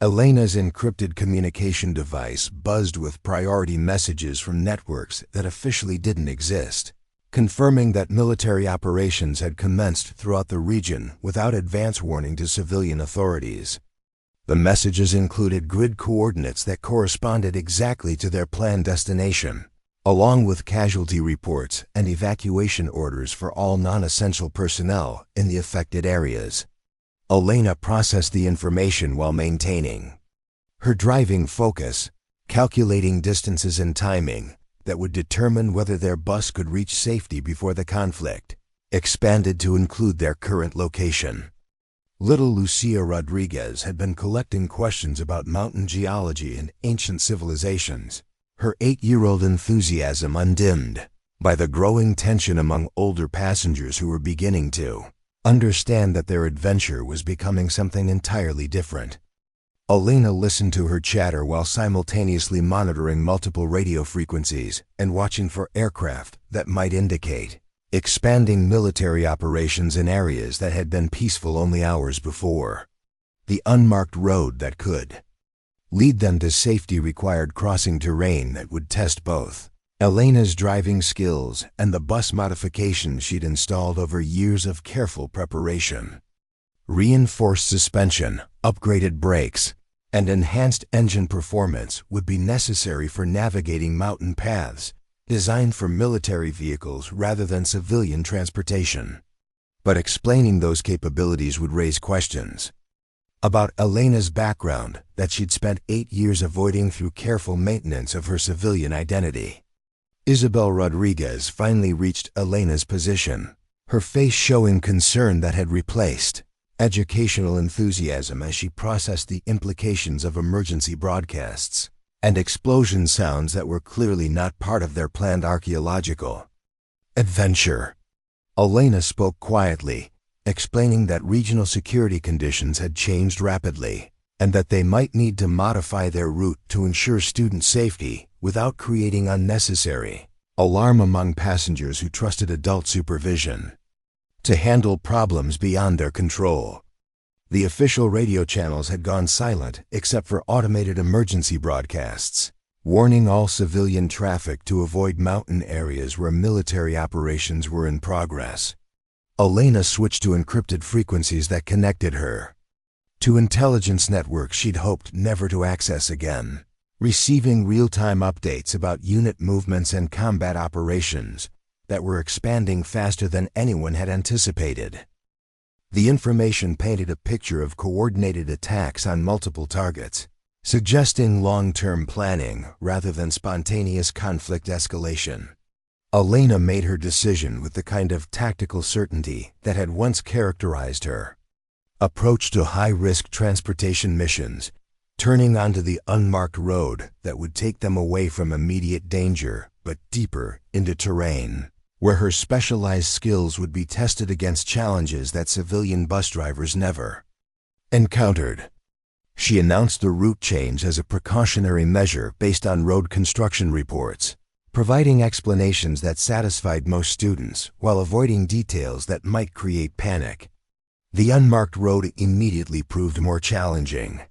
Elena's encrypted communication device buzzed with priority messages from networks that officially didn't exist, confirming that military operations had commenced throughout the region without advance warning to civilian authorities. The messages included grid coordinates that corresponded exactly to their planned destination, along with casualty reports and evacuation orders for all non-essential personnel in the affected areas. Elena processed the information while maintaining her driving focus, calculating distances and timing that would determine whether their bus could reach safety before the conflict expanded to include their current location. Little Lucia Rodriguez had been collecting questions about mountain geology and ancient civilizations, her 8-year-old enthusiasm undimmed by the growing tension among older passengers who were beginning to understand that their adventure was becoming something entirely different. Elena listened to her chatter while simultaneously monitoring multiple radio frequencies and watching for aircraft that might indicate expanding military operations in areas that had been peaceful only hours before. The unmarked road that could lead them to safety required crossing terrain that would test both Elena's driving skills and the bus modifications she'd installed over years of careful preparation. Reinforced suspension, upgraded brakes, and enhanced engine performance would be necessary for navigating mountain paths designed for military vehicles rather than civilian transportation. But explaining those capabilities would raise questions. About Elena's background, that she'd spent 8 years avoiding through careful maintenance of her civilian identity. Isabel Rodriguez finally reached Elena's position, her face showing concern that had replaced educational enthusiasm as she processed the implications of emergency broadcasts and explosion sounds that were clearly not part of their planned archaeological adventure. Elena spoke quietly, explaining that regional security conditions had changed rapidly and that they might need to modify their route to ensure student safety without creating unnecessary alarm among passengers who trusted adult supervision to handle problems beyond their control. The official radio channels had gone silent except for automated emergency broadcasts, warning all civilian traffic to avoid mountain areas where military operations were in progress. Elena switched to encrypted frequencies that connected her to intelligence networks she'd hoped never to access again, receiving real-time updates about unit movements and combat operations that were expanding faster than anyone had anticipated. The information painted a picture of coordinated attacks on multiple targets, suggesting long-term planning rather than spontaneous conflict escalation. Elena made her decision with the kind of tactical certainty that had once characterized her approach to high-risk transportation missions, turning onto the unmarked road that would take them away from immediate danger but deeper into terrain, where her specialized skills would be tested against challenges that civilian bus drivers never encountered. She announced the route change as a precautionary measure based on road construction reports, providing explanations that satisfied most students while avoiding details that might create panic. The unmarked road immediately proved more challenging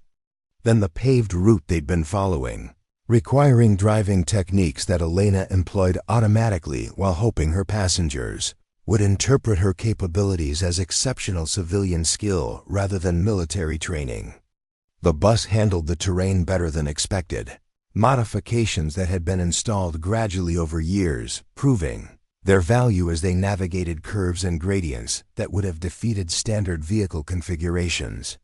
than the paved route they'd been following, requiring driving techniques that Elena employed automatically while hoping her passengers would interpret her capabilities as exceptional civilian skill rather than military training. The bus handled the terrain better than expected, modifications that had been installed gradually over years, proving their value as they navigated curves and gradients that would have defeated standard vehicle configurations.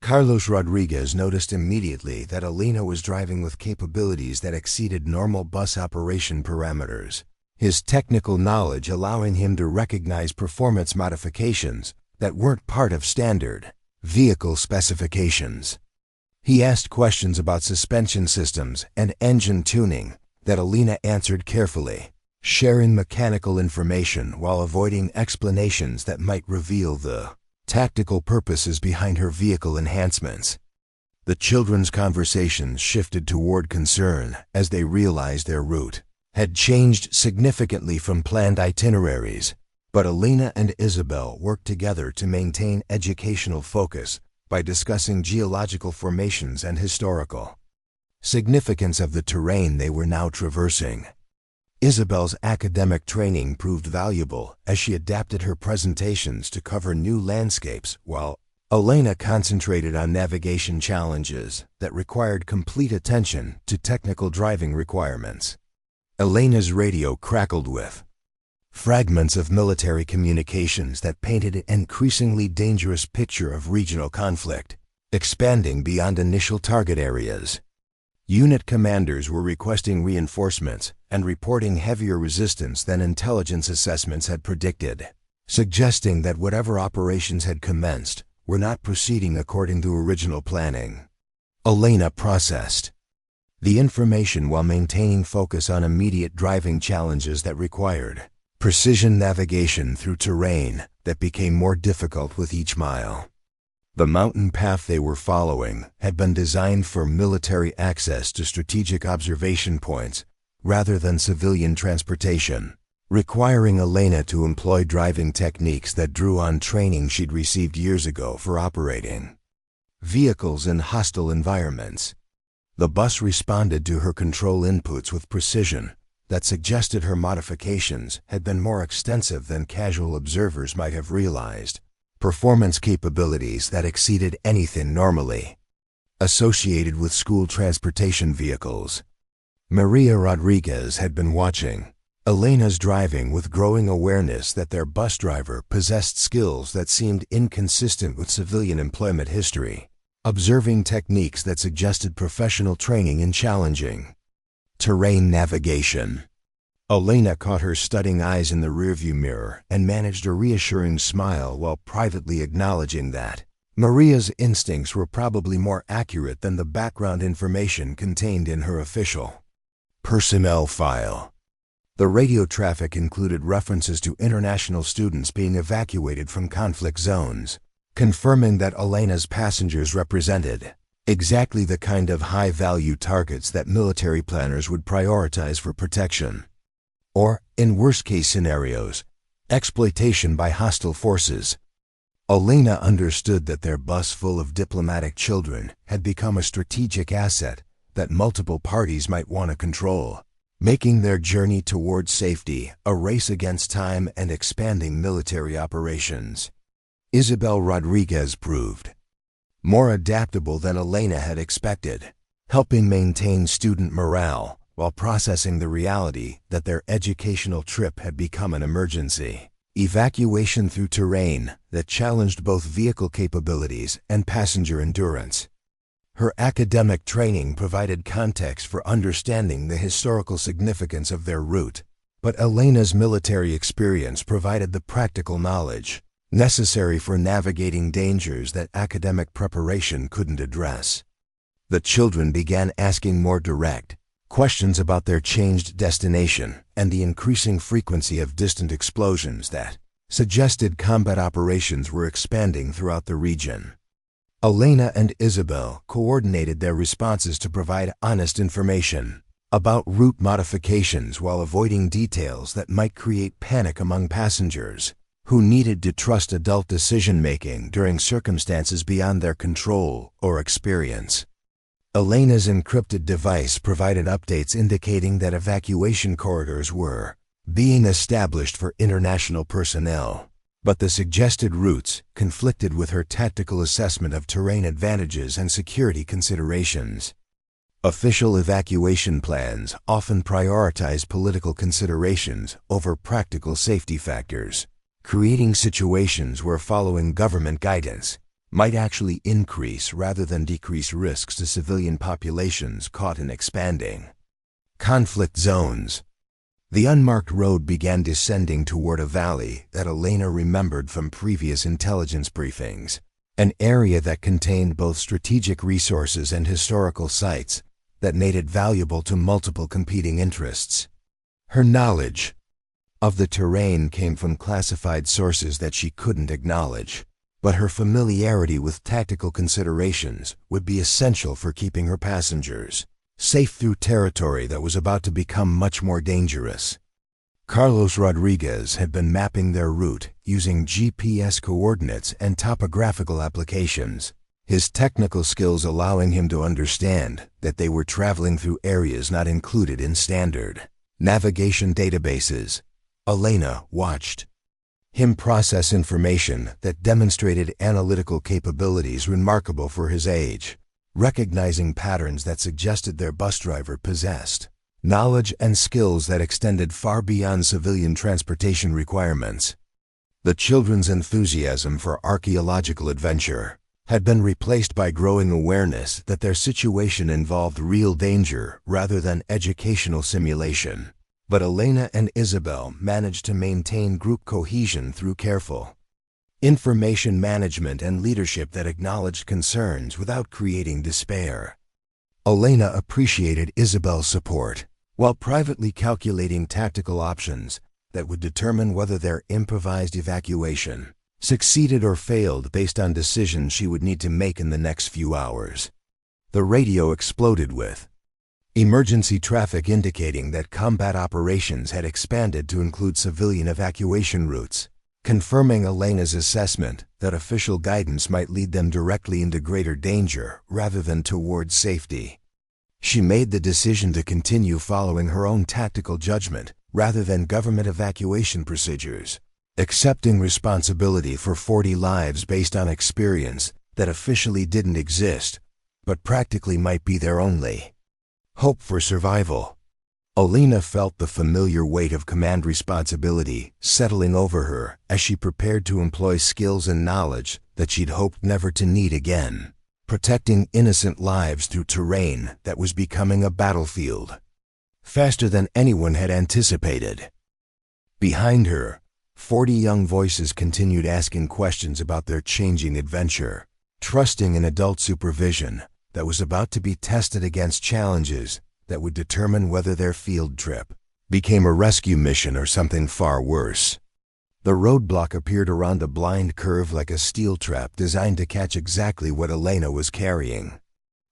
Carlos Rodriguez noticed immediately that Elena was driving with capabilities that exceeded normal bus operation parameters, his technical knowledge allowing him to recognize performance modifications that weren't part of standard vehicle specifications. He asked questions about suspension systems and engine tuning that Elena answered carefully, sharing mechanical information while avoiding explanations that might reveal the tactical purposes behind her vehicle enhancements. The children's conversations shifted toward concern as they realized their route had changed significantly from planned itineraries, but Elena and Isabel worked together to maintain educational focus by discussing geological formations and historical significance of the terrain they were now traversing. Isabel's academic training proved valuable as she adapted her presentations to cover new landscapes, while Elena concentrated on navigation challenges that required complete attention to technical driving requirements. Elena's radio crackled with fragments of military communications that painted an increasingly dangerous picture of regional conflict, expanding beyond initial target areas. Unit commanders were requesting reinforcements and reporting heavier resistance than intelligence assessments had predicted, suggesting that whatever operations had commenced were not proceeding according to original planning. Elena processed the information while maintaining focus on immediate driving challenges that required precision navigation through terrain that became more difficult with each mile. The mountain path they were following had been designed for military access to strategic observation points rather than civilian transportation, requiring Elena to employ driving techniques that drew on training she'd received years ago for operating vehicles in hostile environments. The bus responded to her control inputs with precision that suggested her modifications had been more extensive than casual observers might have realized, performance capabilities that exceeded anything normally associated with school transportation vehicles. Maria Rodriguez had been watching Elena's driving with growing awareness that their bus driver possessed skills that seemed inconsistent with civilian employment history. observing techniques that suggested professional training in challenging terrain navigation. Elena caught her studying eyes in the rearview mirror and managed a reassuring smile while privately acknowledging that Maria's instincts were probably more accurate than the background information contained in her official personnel file. The radio traffic included references to international students being evacuated from conflict zones, confirming that Elena's passengers represented exactly the kind of high-value targets that military planners would prioritize for protection. Or, in worst-case scenarios, exploitation by hostile forces. Elena understood that their bus full of diplomatic children had become a strategic asset that multiple parties might want to control, making their journey toward safety a race against time and expanding military operations. Isabel Rodriguez proved more adaptable than Elena had expected, helping maintain student morale while processing the reality that their educational trip had become an emergency evacuation through terrain that challenged both vehicle capabilities and passenger endurance. Her academic training provided context for understanding the historical significance of their route, but Elena's military experience provided the practical knowledge necessary for navigating dangers that academic preparation couldn't address. The children began asking more direct questions about their changed destination and the increasing frequency of distant explosions that suggested combat operations were expanding throughout the region. Elena and Isabel coordinated their responses to provide honest information about route modifications while avoiding details that might create panic among passengers who needed to trust adult decision-making during circumstances beyond their control or experience. Elena's encrypted device provided updates indicating that evacuation corridors were being established for international personnel, but the suggested routes conflicted with her tactical assessment of terrain advantages and security considerations. Official evacuation plans often prioritize political considerations over practical safety factors, creating situations where following government guidance might actually increase rather than decrease risks to civilian populations caught in expanding conflict zones. The unmarked road began descending toward a valley that Elena remembered from previous intelligence briefings, an area that contained both strategic resources and historical sites that made it valuable to multiple competing interests. Her knowledge of the terrain came from classified sources that she couldn't acknowledge, but her familiarity with tactical considerations would be essential for keeping her passengers safe through territory that was about to become much more dangerous. Carlos Rodriguez had been mapping their route using GPS coordinates and topographical applications, his technical skills allowing him to understand that they were traveling through areas not included in standard navigation databases. Elena watched him process information that demonstrated analytical capabilities remarkable for his age, recognizing patterns that suggested their bus driver possessed knowledge and skills that extended far beyond civilian transportation requirements. The children's enthusiasm for archaeological adventure had been replaced by growing awareness that their situation involved real danger rather than educational simulation. But Elena and Isabel managed to maintain group cohesion through careful information management and leadership that acknowledged concerns without creating despair. Elena appreciated Isabel's support, while privately calculating tactical options that would determine whether their improvised evacuation succeeded or failed based on decisions she would need to make in the next few hours. The radio exploded with emergency traffic indicating that combat operations had expanded to include civilian evacuation routes, confirming Elena's assessment that official guidance might lead them directly into greater danger rather than towards safety. She made the decision to continue following her own tactical judgment rather than government evacuation procedures, accepting responsibility for 40 lives based on experience that officially didn't exist, but practically might be their only hope for survival. Elena felt the familiar weight of command responsibility settling over her as she prepared to employ skills and knowledge that she'd hoped never to need again. protecting innocent lives through terrain that was becoming a battlefield. Faster than anyone had anticipated. Behind her, 40 young voices continued asking questions about their changing adventure, trusting in adult supervision that was about to be tested against challenges that would determine whether their field trip became a rescue mission or something far worse. The roadblock appeared around a blind curve like a steel trap designed to catch exactly what Elena was carrying.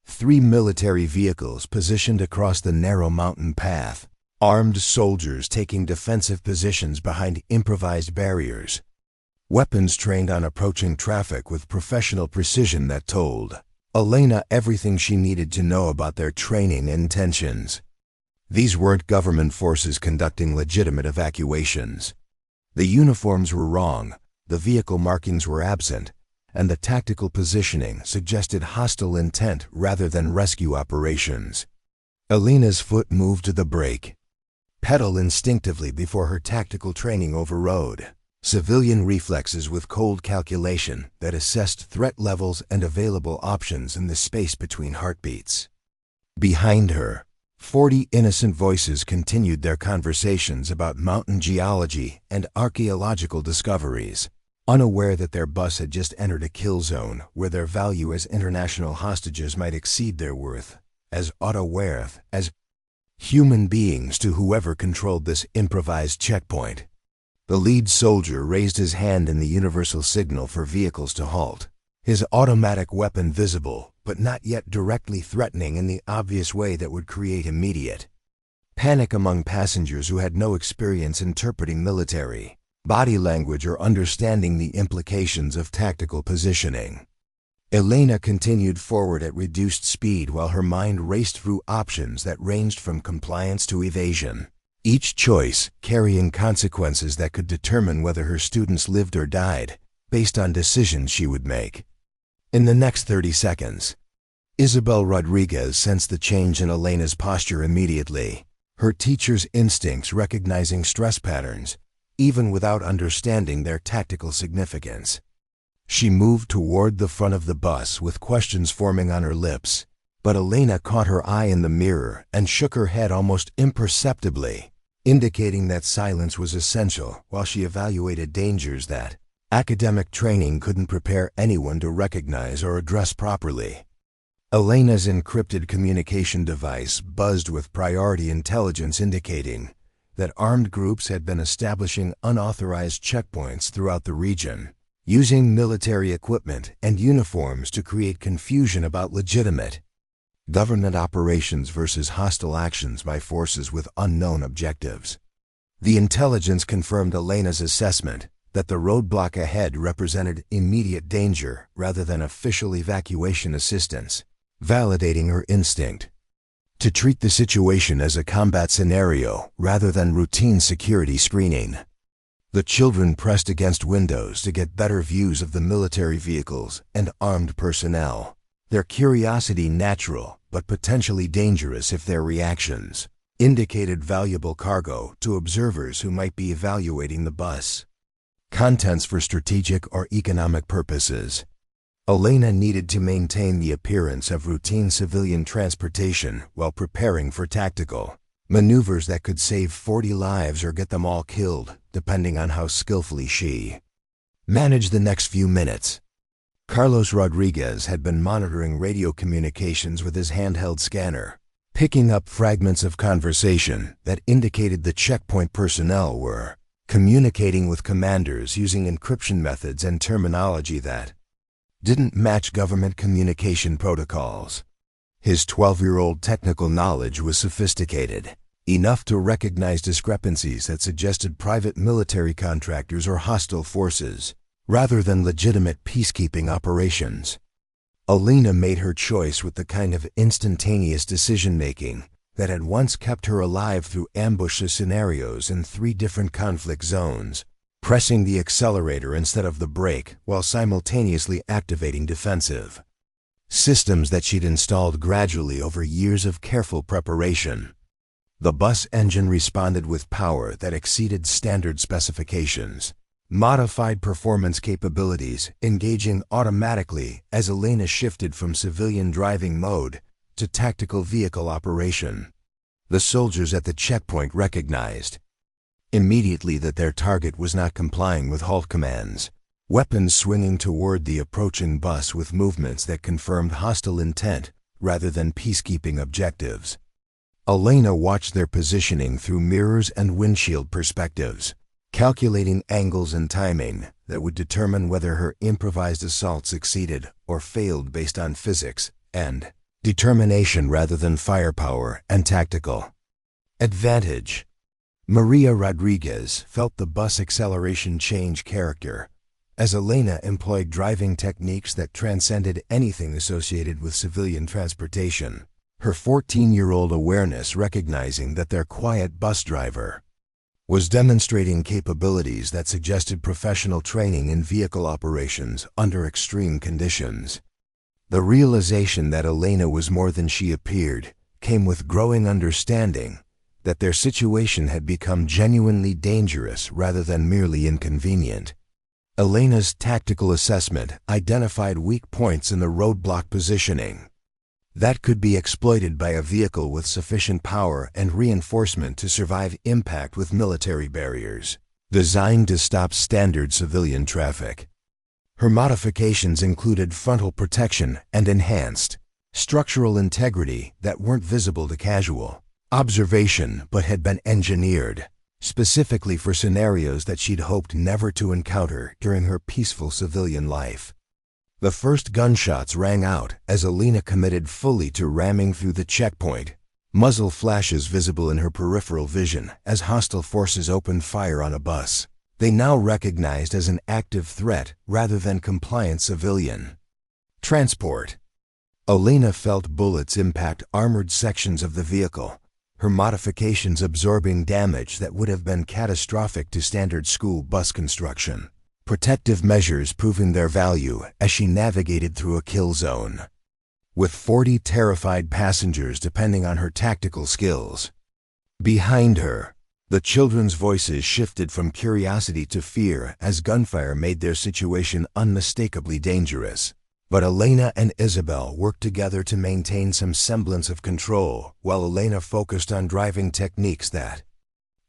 3 military vehicles positioned across the narrow mountain path, armed soldiers taking defensive positions behind improvised barriers. Weapons trained on approaching traffic with professional precision that told Elena everything she needed to know about their training intentions. These weren't government forces conducting legitimate evacuations. The uniforms were wrong, the vehicle markings were absent, and the tactical positioning suggested hostile intent rather than rescue operations. Elena's foot moved to the brake, pedal instinctively before her tactical training overrode civilian reflexes with cold calculation that assessed threat levels and available options in the space between heartbeats. Behind her, 40 innocent voices continued their conversations about mountain geology and archaeological discoveries, unaware that their bus had just entered a kill zone where their value as international hostages might exceed their worth as unaware as human beings to whoever controlled this improvised checkpoint. The lead soldier raised his hand in the universal signal for vehicles to halt, his automatic weapon visible but not yet directly threatening in the obvious way that would create immediate panic among passengers who had no experience interpreting military body language or understanding the implications of tactical positioning. Elena continued forward at reduced speed while her mind raced through options that ranged from compliance to evasion, each choice carrying consequences that could determine whether her students lived or died based on decisions she would make. In the next 30 seconds, Isabel Rodriguez sensed the change in Elena's posture immediately, her teacher's instincts recognizing stress patterns, even without understanding their tactical significance. She moved toward the front of the bus with questions forming on her lips, but Elena caught her eye in the mirror and shook her head almost imperceptibly, indicating that silence was essential while she evaluated dangers that academic training couldn't prepare anyone to recognize or address properly. Elena's encrypted communication device buzzed with priority intelligence indicating that armed groups had been establishing unauthorized checkpoints throughout the region, using military equipment and uniforms to create confusion about legitimate government operations versus hostile actions by forces with unknown objectives. The intelligence confirmed Elena's assessment that the roadblock ahead represented immediate danger rather than official evacuation assistance, validating her instinct to treat the situation as a combat scenario rather than routine security screening. The children pressed against windows to get better views of the military vehicles and armed personnel, their curiosity natural but potentially dangerous if their reactions indicated valuable cargo to observers who might be evaluating the bus. Contents for strategic or economic purposes. Elena needed to maintain the appearance of routine civilian transportation while preparing for tactical maneuvers that could save 40 lives or get them all killed, depending on how skillfully she managed the next few minutes. Carlos Rodriguez had been monitoring radio communications with his handheld scanner, picking up fragments of conversation that indicated the checkpoint personnel were communicating with commanders using encryption methods and terminology that didn't match government communication protocols. His 12-year-old technical knowledge was sophisticated, enough to recognize discrepancies that suggested private military contractors or hostile forces, rather than legitimate peacekeeping operations. Elena made her choice with the kind of instantaneous decision-making that had once kept her alive through ambush scenarios in 3 different conflict zones, pressing the accelerator instead of the brake while simultaneously activating defensive systems that she'd installed gradually over years of careful preparation. The bus engine responded with power that exceeded standard specifications, Modified performance capabilities, engaging automatically as Elena shifted from civilian driving mode to tactical vehicle operation. The soldiers at the checkpoint recognized immediately that their target was not complying with halt commands, weapons swinging toward the approaching bus with movements that confirmed hostile intent rather than peacekeeping objectives. Elena watched their positioning through mirrors and windshield perspectives, calculating angles and timing that would determine whether her improvised assault succeeded or failed based on physics and determination rather than firepower and tactical advantage. Maria Rodriguez felt the bus acceleration change character as Elena employed driving techniques that transcended anything associated with civilian transportation, her 14-year-old awareness recognizing that their quiet bus driver was demonstrating capabilities that suggested professional training in vehicle operations under extreme conditions. The realization that Elena was more than she appeared came with growing understanding that their situation had become genuinely dangerous rather than merely inconvenient. Elena's tactical assessment identified weak points in the roadblock positioning that could be exploited by a vehicle with sufficient power and reinforcement to survive impact with military barriers designed to stop standard civilian traffic. Her modifications included frontal protection and enhanced structural integrity that weren't visible to casual observation but had been engineered specifically for scenarios that she'd hoped never to encounter during her peaceful civilian life. The first gunshots rang out as Elena committed fully to ramming through the checkpoint, muzzle flashes visible in her peripheral vision as hostile forces opened fire on a bus they now recognized as an active threat rather than compliant civilian transport. Elena felt bullets impact armored sections of the vehicle, her modifications absorbing damage that would have been catastrophic to standard school bus construction. Protective measures proving their value as she navigated through a kill zone, with 40 terrified passengers depending on her tactical skills. Behind her, the children's voices shifted from curiosity to fear as gunfire made their situation unmistakably dangerous. But Elena and Isabel worked together to maintain some semblance of control, while Elena focused on driving techniques that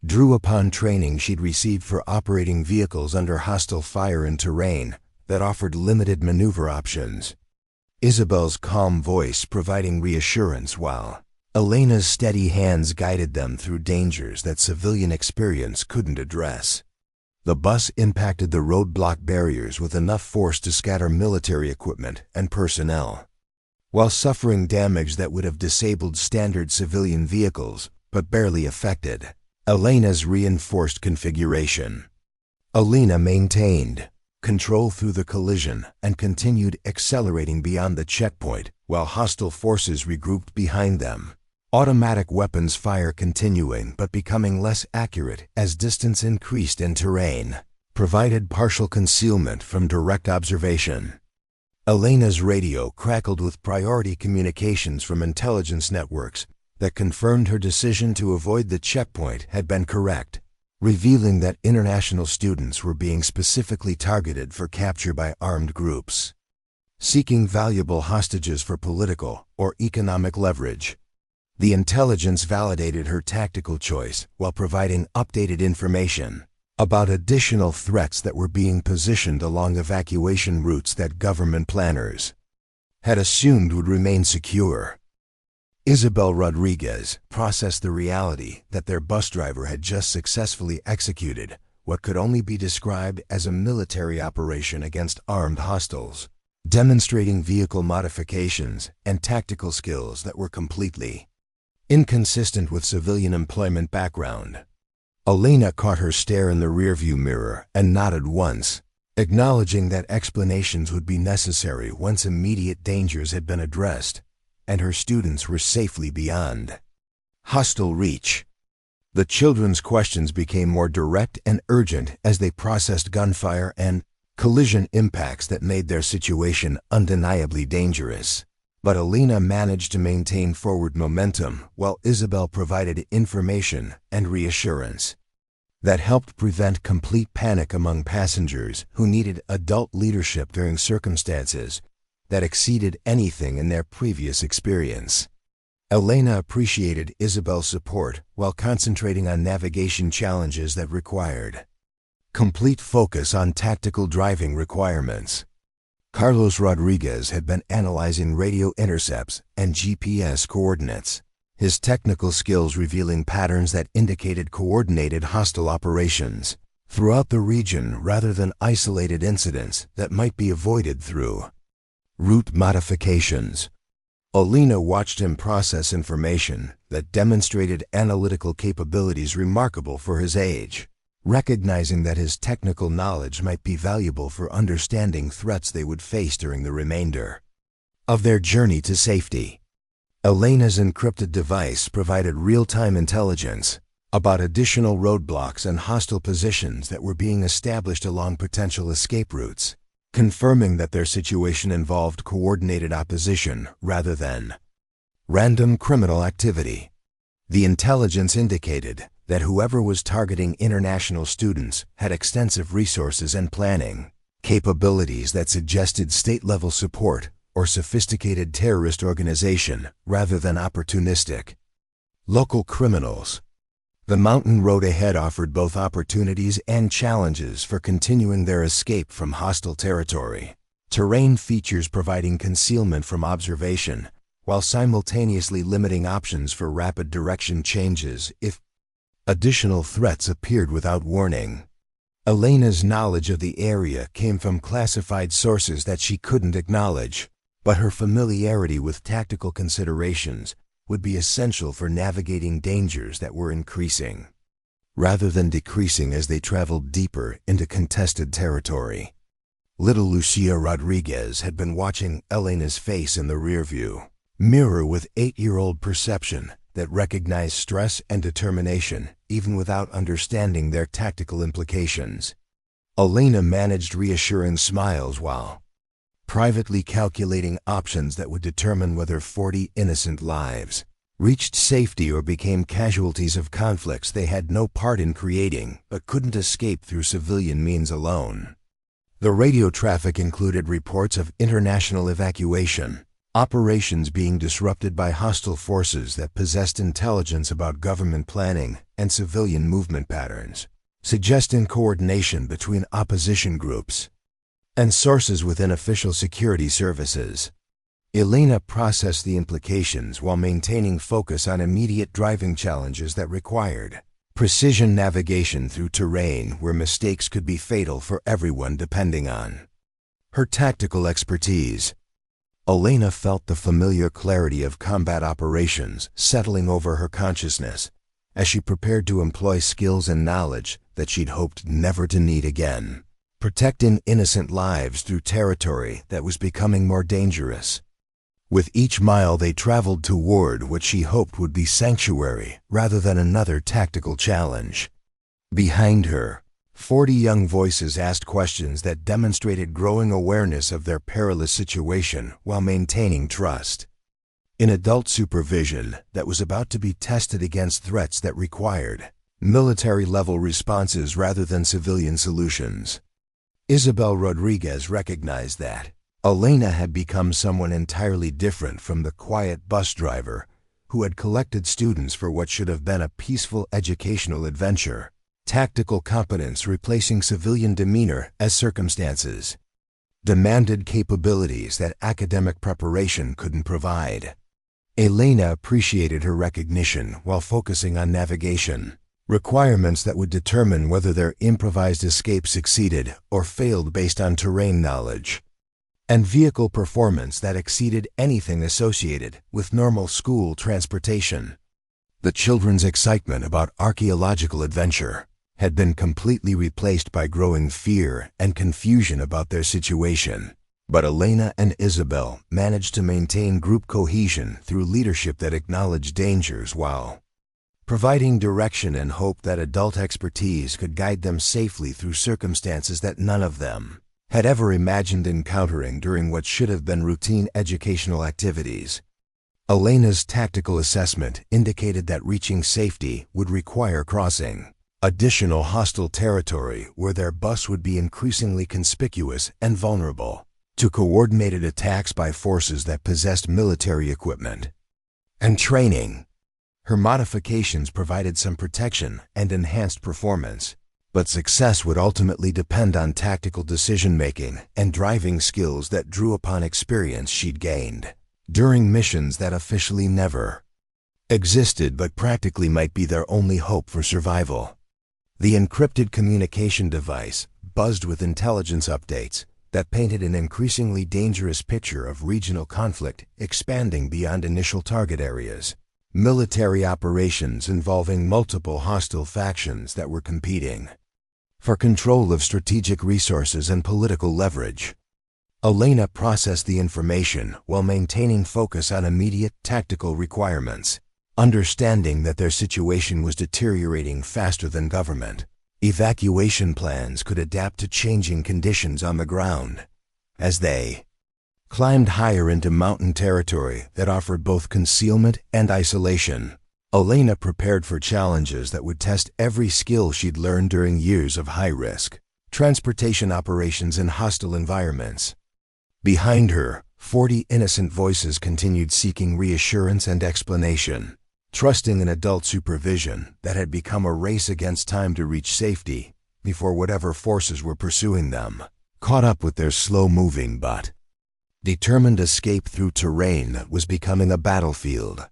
drew upon training she'd received for operating vehicles under hostile fire in terrain that offered limited maneuver options. Isabel's calm voice providing reassurance while Elena's steady hands guided them through dangers that civilian experience couldn't address. The bus impacted the roadblock barriers with enough force to scatter military equipment and personnel, while suffering damage that would have disabled standard civilian vehicles but barely affected Elena's reinforced configuration. Elena maintained control through the collision and continued accelerating beyond the checkpoint while hostile forces regrouped behind them. Automatic weapons fire continuing but becoming less accurate as distance increased in terrain, provided partial concealment from direct observation. Elena's radio crackled with priority communications from intelligence networks that confirmed her decision to avoid the checkpoint had been correct, revealing that international students were being specifically targeted for capture by armed groups seeking valuable hostages for political or economic leverage. The intelligence validated her tactical choice while providing updated information about additional threats that were being positioned along evacuation routes that government planners had assumed would remain secure. Isabel Rodriguez processed the reality that their bus driver had just successfully executed what could only be described as a military operation against armed hostiles, demonstrating vehicle modifications and tactical skills that were completely inconsistent with civilian employment background. Elena caught her stare in the rearview mirror and nodded once, acknowledging that explanations would be necessary once immediate dangers had been addressed and her students were safely beyond hostile reach. The children's questions became more direct and urgent as they processed gunfire and collision impacts that made their situation undeniably dangerous. But Elena managed to maintain forward momentum while Isabel provided information and reassurance. that helped prevent complete panic among passengers who needed adult leadership during circumstances that exceeded anything in their previous experience. Elena appreciated Isabel's support while concentrating on navigation challenges that required complete focus on tactical driving requirements. Carlos Rodriguez had been analyzing radio intercepts and GPS coordinates, his technical skills revealing patterns that indicated coordinated hostile operations throughout the region rather than isolated incidents that might be avoided through route modifications. Elena watched him process information that demonstrated analytical capabilities remarkable for his age, recognizing that his technical knowledge might be valuable for understanding threats they would face during the remainder of their journey to safety. Elena's encrypted device provided real-time intelligence about additional roadblocks and hostile positions that were being established along potential escape routes, confirming that their situation involved coordinated opposition rather than random criminal activity. The intelligence indicated that whoever was targeting international students had extensive resources and planning capabilities that suggested state-level support or sophisticated terrorist organization rather than opportunistic local criminals. The mountain road ahead offered both opportunities and challenges for continuing their escape from hostile territory. Terrain features providing concealment from observation, while simultaneously limiting options for rapid direction changes if additional threats appeared without warning. Elena's knowledge of the area came from classified sources that she couldn't acknowledge, but her familiarity with tactical considerations would be essential for navigating dangers that were increasing rather than decreasing as they traveled deeper into contested territory. Little Lucia Rodriguez had been watching Elena's face in the rearview mirror with 8-year-old perception that recognized stress and determination even without understanding their tactical implications. Elena managed reassuring smiles while privately calculating options that would determine whether 40 innocent lives reached safety or became casualties of conflicts they had no part in creating but couldn't escape through civilian means alone. The radio traffic included reports of international evacuation, operations being disrupted by hostile forces that possessed intelligence about government planning and civilian movement patterns, suggesting coordination between opposition groups and sources within official security services. Elena processed the implications while maintaining focus on immediate driving challenges that required precision navigation through terrain where mistakes could be fatal for everyone depending on her tactical expertise. Elena felt the familiar clarity of combat operations settling over her consciousness as she prepared to employ skills and knowledge that she'd hoped never to need again, protecting innocent lives through territory that was becoming more dangerous. With each mile they traveled toward what she hoped would be sanctuary rather than another tactical challenge. Behind her, 40 young voices asked questions that demonstrated growing awareness of their perilous situation while maintaining trust in adult supervision that was about to be tested against threats that required military-level responses rather than civilian solutions. Isabel Rodriguez recognized that Elena had become someone entirely different from the quiet bus driver who had collected students for what should have been a peaceful educational adventure. Tactical competence replacing civilian demeanor as circumstances demanded capabilities that academic preparation couldn't provide. Elena appreciated her recognition while focusing on navigation, requirements that would determine whether their improvised escape succeeded or failed based on terrain knowledge, and vehicle performance that exceeded anything associated with normal school transportation. The children's excitement about archaeological adventure had been completely replaced by growing fear and confusion about their situation. But Elena and Isabel managed to maintain group cohesion through leadership that acknowledged dangers while providing direction and hope that adult expertise could guide them safely through circumstances that none of them had ever imagined encountering during what should have been routine educational activities. Elena's tactical assessment indicated that reaching safety would require crossing additional hostile territory where their bus would be increasingly conspicuous and vulnerable to coordinated attacks by forces that possessed military equipment and training. Her modifications provided some protection and enhanced performance, but success would ultimately depend on tactical decision-making and driving skills that drew upon experience she'd gained during missions that officially never existed but practically might be their only hope for survival. The encrypted communication device buzzed with intelligence updates that painted an increasingly dangerous picture of regional conflict expanding beyond initial target areas. Military operations involving multiple hostile factions that were competing for control of strategic resources and political leverage. Elena processed the information while maintaining focus on immediate tactical requirements, understanding that their situation was deteriorating faster than government evacuation plans could adapt to changing conditions on the ground. As they climbed higher into mountain territory that offered both concealment and isolation, Elena prepared for challenges that would test every skill she'd learned during years of high-risk transportation operations in hostile environments. Behind her, 40 innocent voices continued seeking reassurance and explanation, trusting in adult supervision that had become a race against time to reach safety before whatever forces were pursuing them caught up with their slow-moving but determined escape through terrain that was becoming a battlefield.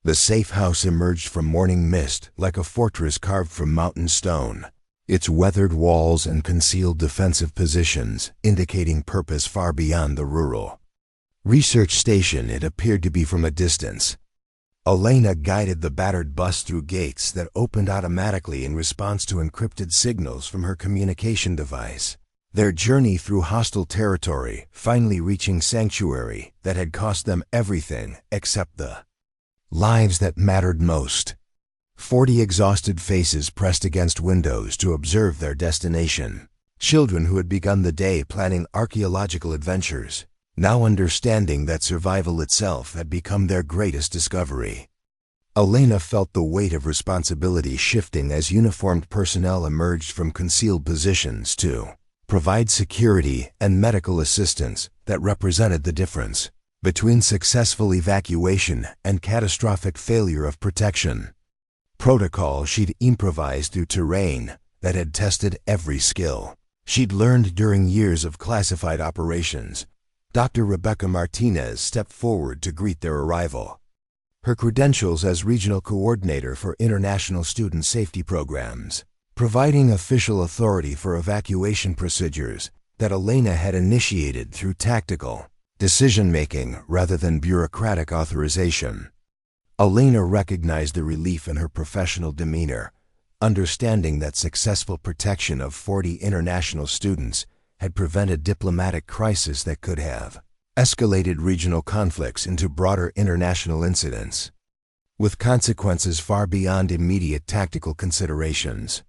The safe house emerged from morning mist like a fortress carved from mountain stone, its weathered walls and concealed defensive positions indicating purpose far beyond the rural research station it appeared to be from a distance. Elena guided the battered bus through gates that opened automatically in response to encrypted signals from her communication device. Their journey through hostile territory finally reaching sanctuary that had cost them everything except the lives that mattered most. 40 exhausted faces pressed against windows to observe their destination. Children who had begun the day planning archaeological adventures, now understanding that survival itself had become their greatest discovery. Elena felt the weight of responsibility shifting as uniformed personnel emerged from concealed positions to provide security and medical assistance that represented the difference between successful evacuation and catastrophic failure of protection. Protocol she'd improvised through terrain that had tested every skill she'd learned during years of classified operations. Dr. Rebecca Martinez stepped forward to greet their arrival. Her credentials as regional coordinator for international student safety programs, providing official authority for evacuation procedures that Elena had initiated through tactical decision-making rather than bureaucratic authorization. Elena recognized the relief in her professional demeanor, understanding that successful protection of 40 international students had prevented diplomatic crisis that could have escalated regional conflicts into broader international incidents, with consequences far beyond immediate tactical considerations.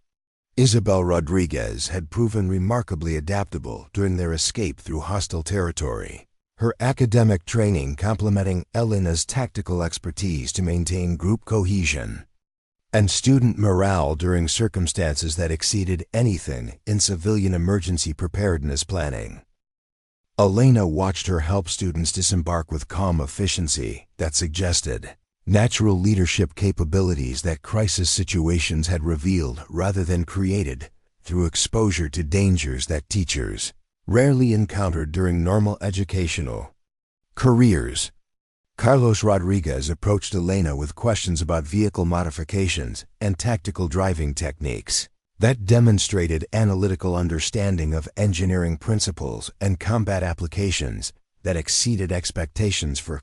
Isabel Rodriguez had proven remarkably adaptable during their escape through hostile territory, her academic training complementing Elena's tactical expertise to maintain group cohesion and student morale during circumstances that exceeded anything in civilian emergency preparedness planning. Elena watched her help students disembark with calm efficiency that suggested natural leadership capabilities that crisis situations had revealed rather than created through exposure to dangers that teachers rarely encountered during normal educational careers. Carlos Rodriguez approached Elena with questions about vehicle modifications and tactical driving techniques that demonstrated analytical understanding of engineering principles and combat applications that exceeded expectations for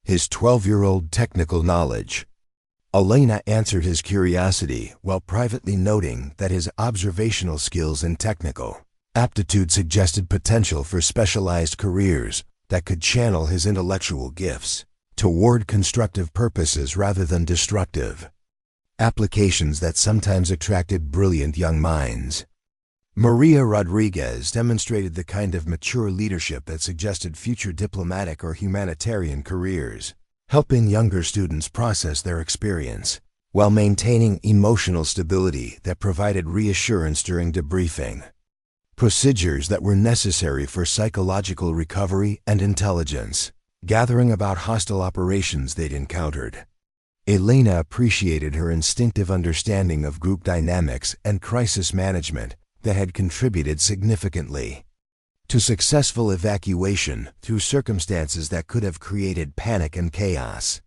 his 12-year-old technical knowledge. Elena answered his curiosity while privately noting that his observational skills and technical aptitude suggested potential for specialized careers that could channel his intellectual gifts toward constructive purposes rather than destructive applications that sometimes attracted brilliant young minds. Maria Rodriguez demonstrated the kind of mature leadership that suggested future diplomatic or humanitarian careers, helping younger students process their experience while maintaining emotional stability that provided reassurance during debriefing. Procedures that were necessary for psychological recovery and intelligence, gathering about hostile operations they'd encountered. Elena appreciated her instinctive understanding of group dynamics and crisis management that had contributed significantly to successful evacuation through circumstances that could have created panic and chaos.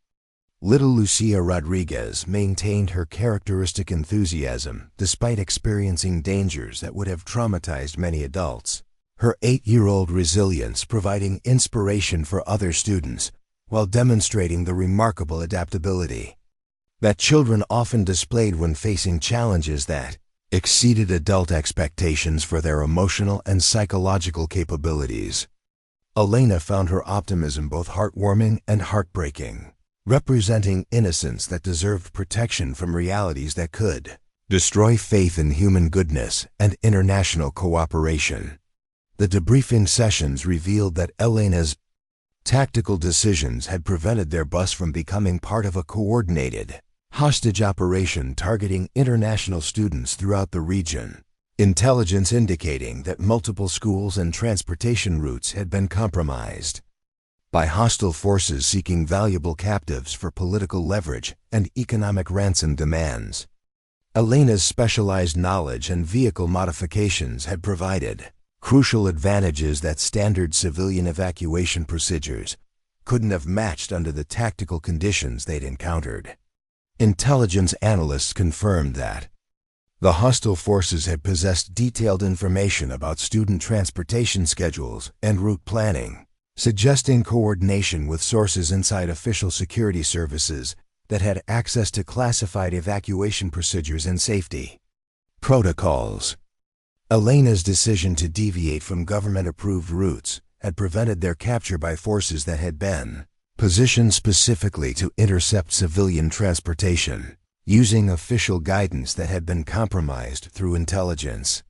Little Lucia Rodriguez maintained her characteristic enthusiasm despite experiencing dangers that would have traumatized many adults, her 8-year-old resilience providing inspiration for other students while demonstrating the remarkable adaptability that children often displayed when facing challenges that exceeded adult expectations for their emotional and psychological capabilities. Elena found her optimism both heartwarming and heartbreaking, representing innocence that deserved protection from realities that could destroy faith in human goodness and international cooperation. The debriefing sessions revealed that Elena's tactical decisions had prevented their bus from becoming part of a coordinated hostage operation targeting international students throughout the region. Intelligence indicating that multiple schools and transportation routes had been compromised by hostile forces seeking valuable captives for political leverage and economic ransom demands. Elena's specialized knowledge and vehicle modifications had provided crucial advantages that standard civilian evacuation procedures couldn't have matched under the tactical conditions they'd encountered. Intelligence analysts confirmed that the hostile forces had possessed detailed information about student transportation schedules and route planning, suggesting coordination with sources inside official security services that had access to classified evacuation procedures and safety protocols. Elena's decision to deviate from government-approved routes had prevented their capture by forces that had been positioned specifically to intercept civilian transportation, using official guidance that had been compromised through intelligence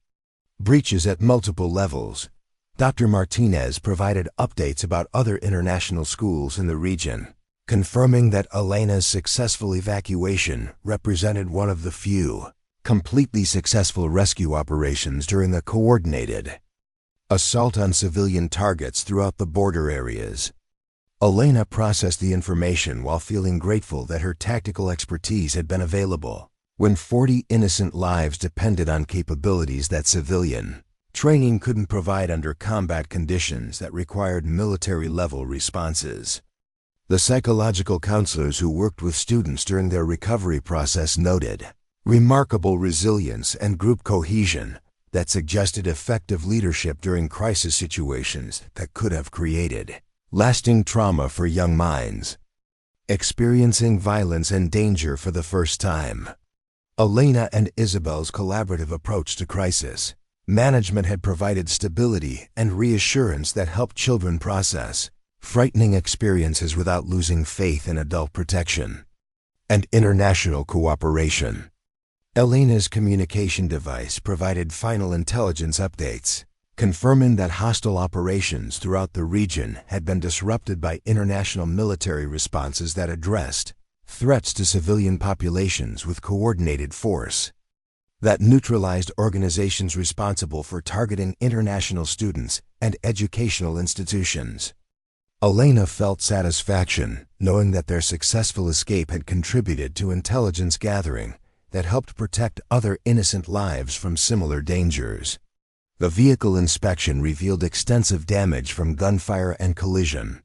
breaches at multiple levels. Dr. Martinez provided updates about other international schools in the region, confirming that Elena's successful evacuation represented one of the few completely successful rescue operations during a coordinated assault on civilian targets throughout the border areas. Elena processed the information while feeling grateful that her tactical expertise had been available when 40 innocent lives depended on capabilities that civilian training couldn't provide under combat conditions that required military-level responses. The psychological counselors who worked with students during their recovery process noted remarkable resilience and group cohesion that suggested effective leadership during crisis situations that could have created lasting trauma for young minds. Experiencing violence and danger for the first time, Elena and Isabel's collaborative approach to crisis management had provided stability and reassurance that helped children process frightening experiences without losing faith in adult protection and international cooperation. Elena's communication device provided final intelligence updates, confirming that hostile operations throughout the region had been disrupted by international military responses that addressed threats to civilian populations with coordinated force that neutralized organizations responsible for targeting international students and educational institutions. Elena felt satisfaction knowing that their successful escape had contributed to intelligence gathering that helped protect other innocent lives from similar dangers. The vehicle inspection revealed extensive damage from gunfire and collision,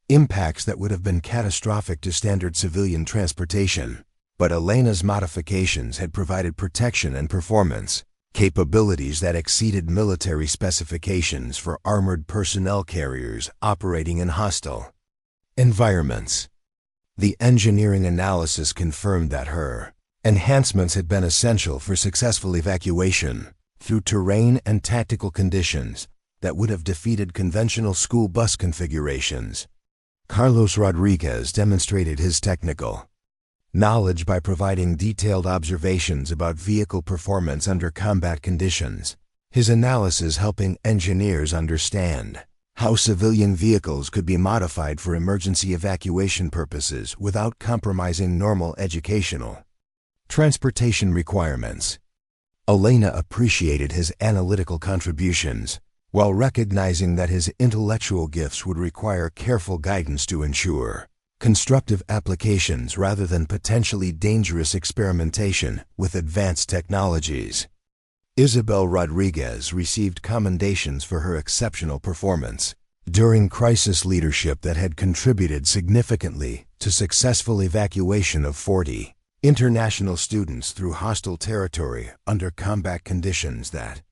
impacts that would have been catastrophic to standard civilian transportation. But Elena's modifications had provided protection and performance capabilities that exceeded military specifications for armored personnel carriers operating in hostile environments. The engineering analysis confirmed that her enhancements had been essential for successful evacuation through terrain and tactical conditions that would have defeated conventional school bus configurations. Carlos Rodriguez demonstrated his technical knowledge by providing detailed observations about vehicle performance under combat conditions, his analysis helping engineers understand how civilian vehicles could be modified for emergency evacuation purposes without compromising normal educational Transportation requirements. Elena appreciated his analytical contributions, while recognizing that his intellectual gifts would require careful guidance to ensure constructive applications rather than potentially dangerous experimentation with advanced technologies. Isabel Rodriguez received commendations for her exceptional performance during crisis leadership that had contributed significantly to successful evacuation of 40 international students through hostile territory under combat conditions that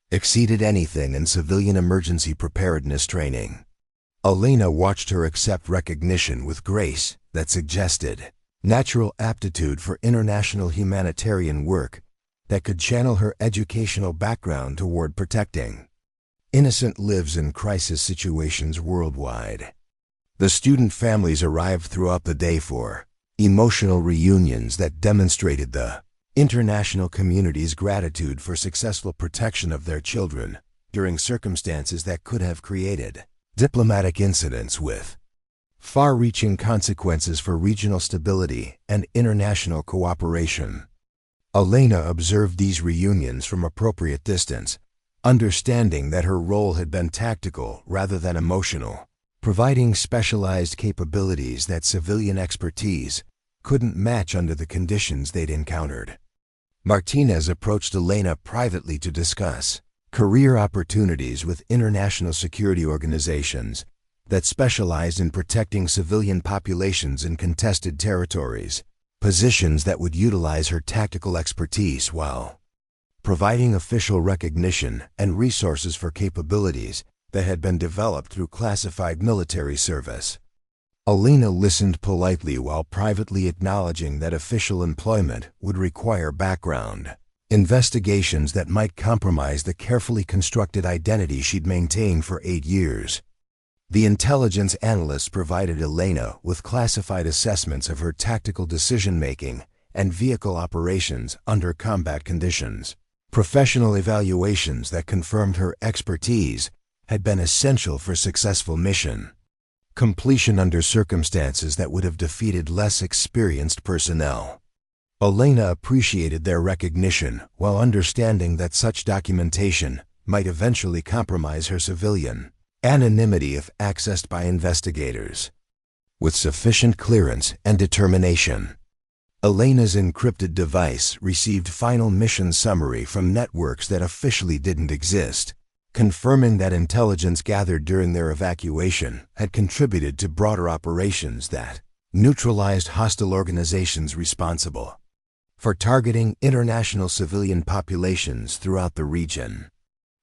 exceeded anything in civilian emergency preparedness training. Elena watched her accept recognition with grace that suggested natural aptitude for international humanitarian work that could channel her educational background toward protecting innocent lives in crisis situations worldwide. The student families arrived throughout the day for emotional reunions that demonstrated the international community's gratitude for successful protection of their children during circumstances that could have created diplomatic incidents with far-reaching consequences for regional stability and international cooperation. Elena observed these reunions from appropriate distance, understanding that her role had been tactical rather than emotional, providing specialized capabilities that civilian expertise couldn't match under the conditions they'd encountered. Martinez approached Elena privately to discuss career opportunities with international security organizations that specialized in protecting civilian populations in contested territories, positions that would utilize her tactical expertise while providing official recognition and resources for capabilities that had been developed through classified military service. Elena listened politely while privately acknowledging that official employment would require background investigations that might compromise the carefully constructed identity she'd maintained for 8 years. The intelligence analysts provided Elena with classified assessments of her tactical decision-making and vehicle operations under combat conditions. Professional evaluations that confirmed her expertise had been essential for successful mission completion under circumstances that would have defeated less experienced personnel. Elena appreciated their recognition while understanding that such documentation might eventually compromise her civilian anonymity if accessed by investigators. With sufficient clearance and determination, Elena's encrypted device received final mission summary from networks that officially didn't exist, confirming that intelligence gathered during their evacuation had contributed to broader operations that neutralized hostile organizations responsible for targeting international civilian populations throughout the region.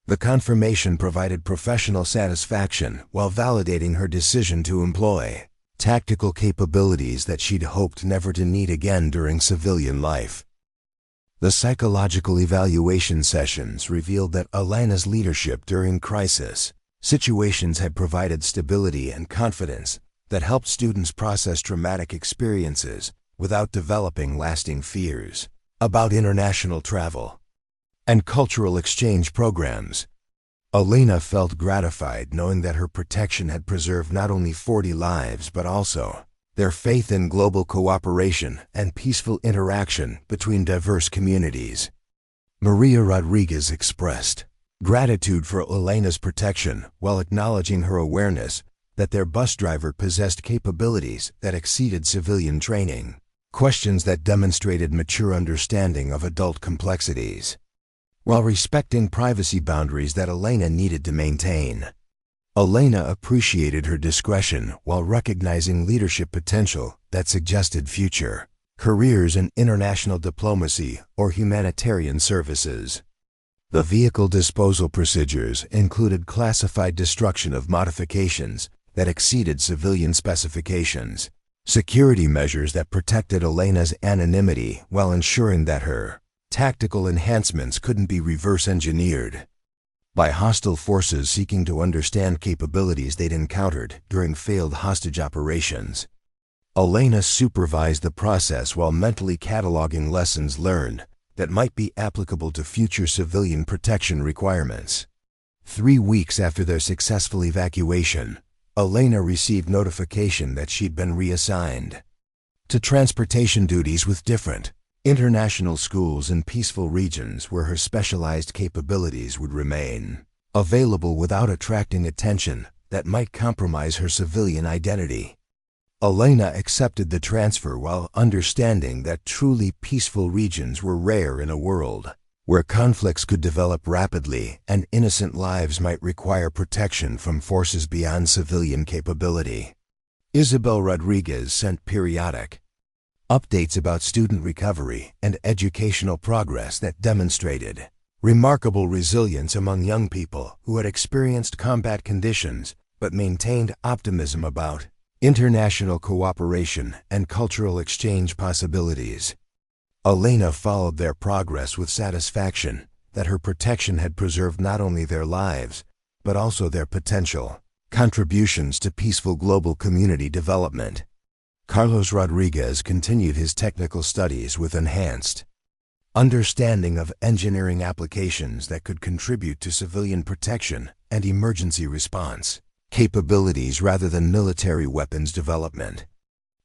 The confirmation provided professional satisfaction while validating her decision to employ tactical capabilities that she'd hoped never to need again during civilian life. The psychological evaluation sessions revealed that Elena's leadership during crisis situations had provided stability and confidence that helped students process traumatic experiences without developing lasting fears about international travel and cultural exchange programs. Elena felt gratified knowing that her protection had preserved not only 40 lives but also their faith in global cooperation and peaceful interaction between diverse communities. Maria Rodriguez expressed gratitude for Elena's protection while acknowledging her awareness that their bus driver possessed capabilities that exceeded civilian training, questions that demonstrated mature understanding of adult complexities, while respecting privacy boundaries that Elena needed to maintain. Elena appreciated her discretion while recognizing leadership potential that suggested future careers in international diplomacy or humanitarian services. The vehicle disposal procedures included classified destruction of modifications that exceeded civilian specifications, security measures that protected Elena's anonymity while ensuring that her tactical enhancements couldn't be reverse-engineered by hostile forces seeking to understand capabilities they'd encountered during failed hostage operations. Elena supervised the process while mentally cataloging lessons learned that might be applicable to future civilian protection requirements. 3 weeks after their successful evacuation, Elena received notification that she'd been reassigned to transportation duties with different international schools in peaceful regions where her specialized capabilities would remain available without attracting attention that might compromise her civilian identity. Elena accepted the transfer while understanding that truly peaceful regions were rare in a world where conflicts could develop rapidly and innocent lives might require protection from forces beyond civilian capability. Isabel Rodriguez sent periodic updates about student recovery and educational progress that demonstrated remarkable resilience among young people who had experienced combat conditions but maintained optimism about international cooperation and cultural exchange possibilities. Elena followed their progress with satisfaction that her protection had preserved not only their lives, but also their potential contributions to peaceful global community development. Carlos Rodriguez continued his technical studies with enhanced understanding of engineering applications that could contribute to civilian protection and emergency response capabilities rather than military weapons development.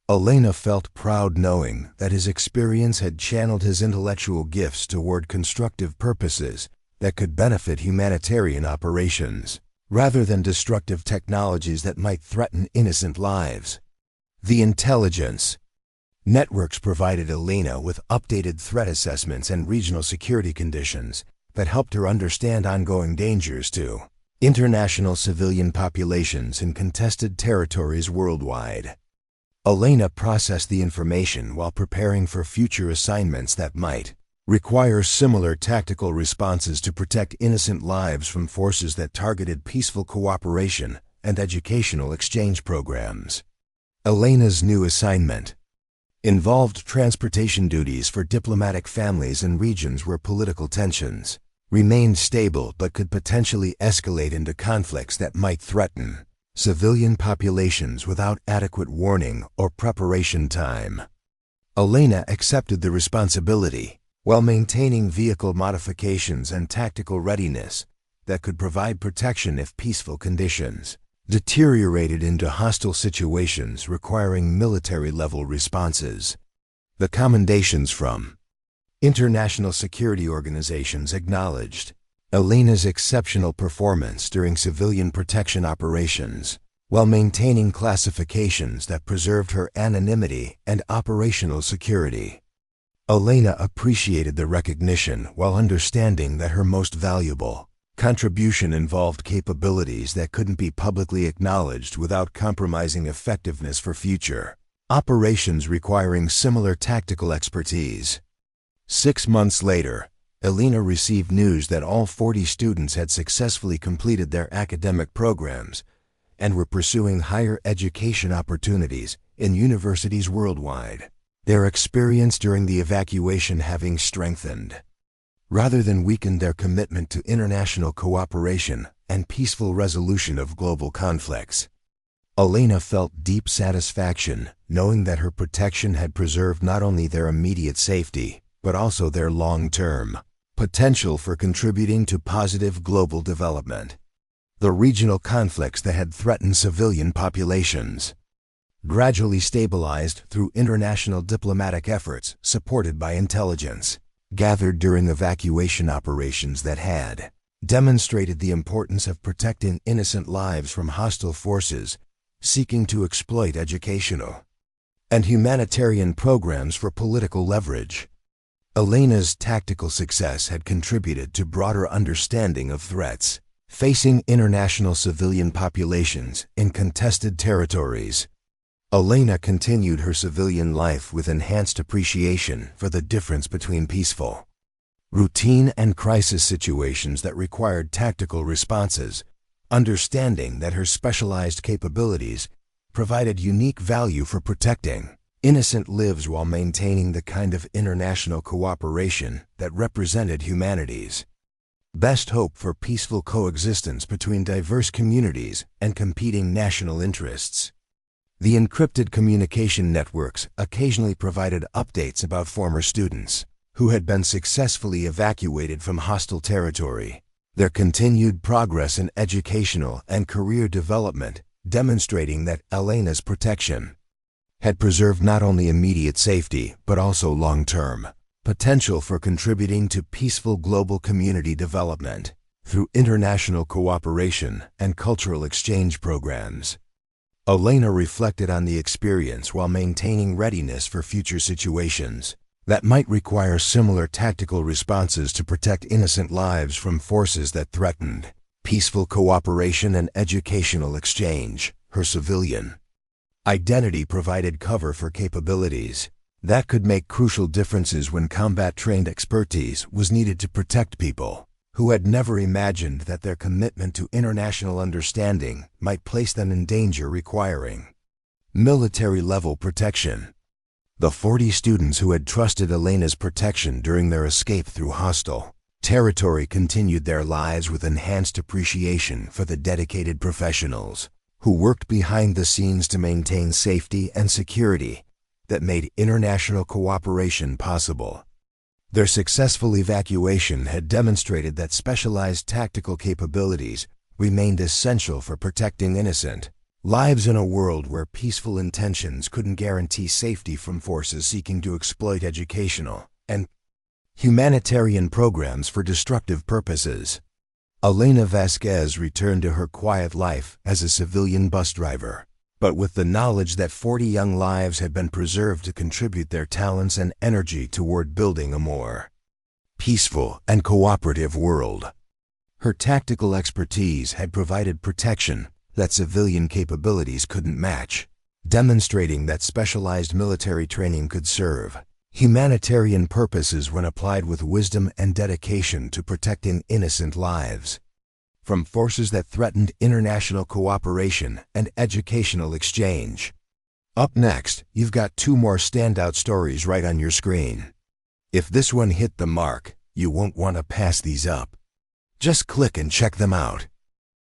Elena felt proud knowing that his experience had channeled his intellectual gifts toward constructive purposes that could benefit humanitarian operations, rather than destructive technologies that might threaten innocent lives. The intelligence networks provided Elena with updated threat assessments and regional security conditions that helped her understand ongoing dangers to international civilian populations in contested territories worldwide. Elena processed the information while preparing for future assignments that might require similar tactical responses to protect innocent lives from forces that targeted peaceful cooperation and educational exchange programs. Elena's new assignment involved transportation duties for diplomatic families in regions where political tensions remained stable but could potentially escalate into conflicts that might threaten civilian populations without adequate warning or preparation time. Elena accepted the responsibility while maintaining vehicle modifications and tactical readiness that could provide protection if peaceful conditions deteriorated into hostile situations requiring military-level responses. The commendations from international security organizations acknowledged Elena's exceptional performance during civilian protection operations, while maintaining classifications that preserved her anonymity and operational security. Elena appreciated the recognition while understanding that her most valuable contribution involved capabilities that couldn't be publicly acknowledged without compromising effectiveness for future operations requiring similar tactical expertise. 6 months later, Elena received news that all 40 students had successfully completed their academic programs and were pursuing higher education opportunities in universities worldwide, their experience during the evacuation having strengthened, rather than weakened, their commitment to international cooperation and peaceful resolution of global conflicts. Elena felt deep satisfaction knowing that her protection had preserved not only their immediate safety, but also their long-term potential for contributing to positive global development. The regional conflicts that had threatened civilian populations gradually stabilized through international diplomatic efforts supported by intelligence gathered during evacuation operations that had demonstrated the importance of protecting innocent lives from hostile forces seeking to exploit educational and humanitarian programs for political leverage. Elena's tactical success had contributed to broader understanding of threats facing international civilian populations in contested territories. Elena continued her civilian life with enhanced appreciation for the difference between peaceful, routine and crisis situations that required tactical responses, understanding that her specialized capabilities provided unique value for protecting innocent lives while maintaining the kind of international cooperation that represented humanity's best hope for peaceful coexistence between diverse communities and competing national interests. The encrypted communication networks occasionally provided updates about former students who had been successfully evacuated from hostile territory. Their continued progress in educational and career development demonstrating that Elena's protection had preserved not only immediate safety but also long-term Potential for contributing to peaceful global community development through international cooperation and cultural exchange programs. Elena reflected on the experience while maintaining readiness for future situations that might require similar tactical responses to protect innocent lives from forces that threatened peaceful cooperation and educational exchange. Her civilian identity provided cover for capabilities that could make crucial differences when combat-trained expertise was needed to protect people who had never imagined that their commitment to international understanding might place them in danger, requiring military-level protection. The 40 students who had trusted Elena's protection during their escape through hostile territory continued their lives with enhanced appreciation for the dedicated professionals who worked behind the scenes to maintain safety and security that made international cooperation possible. Their successful evacuation had demonstrated that specialized tactical capabilities remained essential for protecting innocent lives in a world where peaceful intentions couldn't guarantee safety from forces seeking to exploit educational and humanitarian programs for destructive purposes. Elena Vasquez returned to her quiet life as a civilian bus driver, but with the knowledge that 40 young lives had been preserved to contribute their talents and energy toward building a more peaceful and cooperative world. Her tactical expertise had provided protection that civilian capabilities couldn't match, demonstrating that specialized military training could serve humanitarian purposes when applied with wisdom and dedication to protecting innocent lives from forces that threatened international cooperation and educational exchange. Up next, you've got 2 more standout stories right on your screen. If this one hit the mark, you won't want to pass these up. Just click and check them out.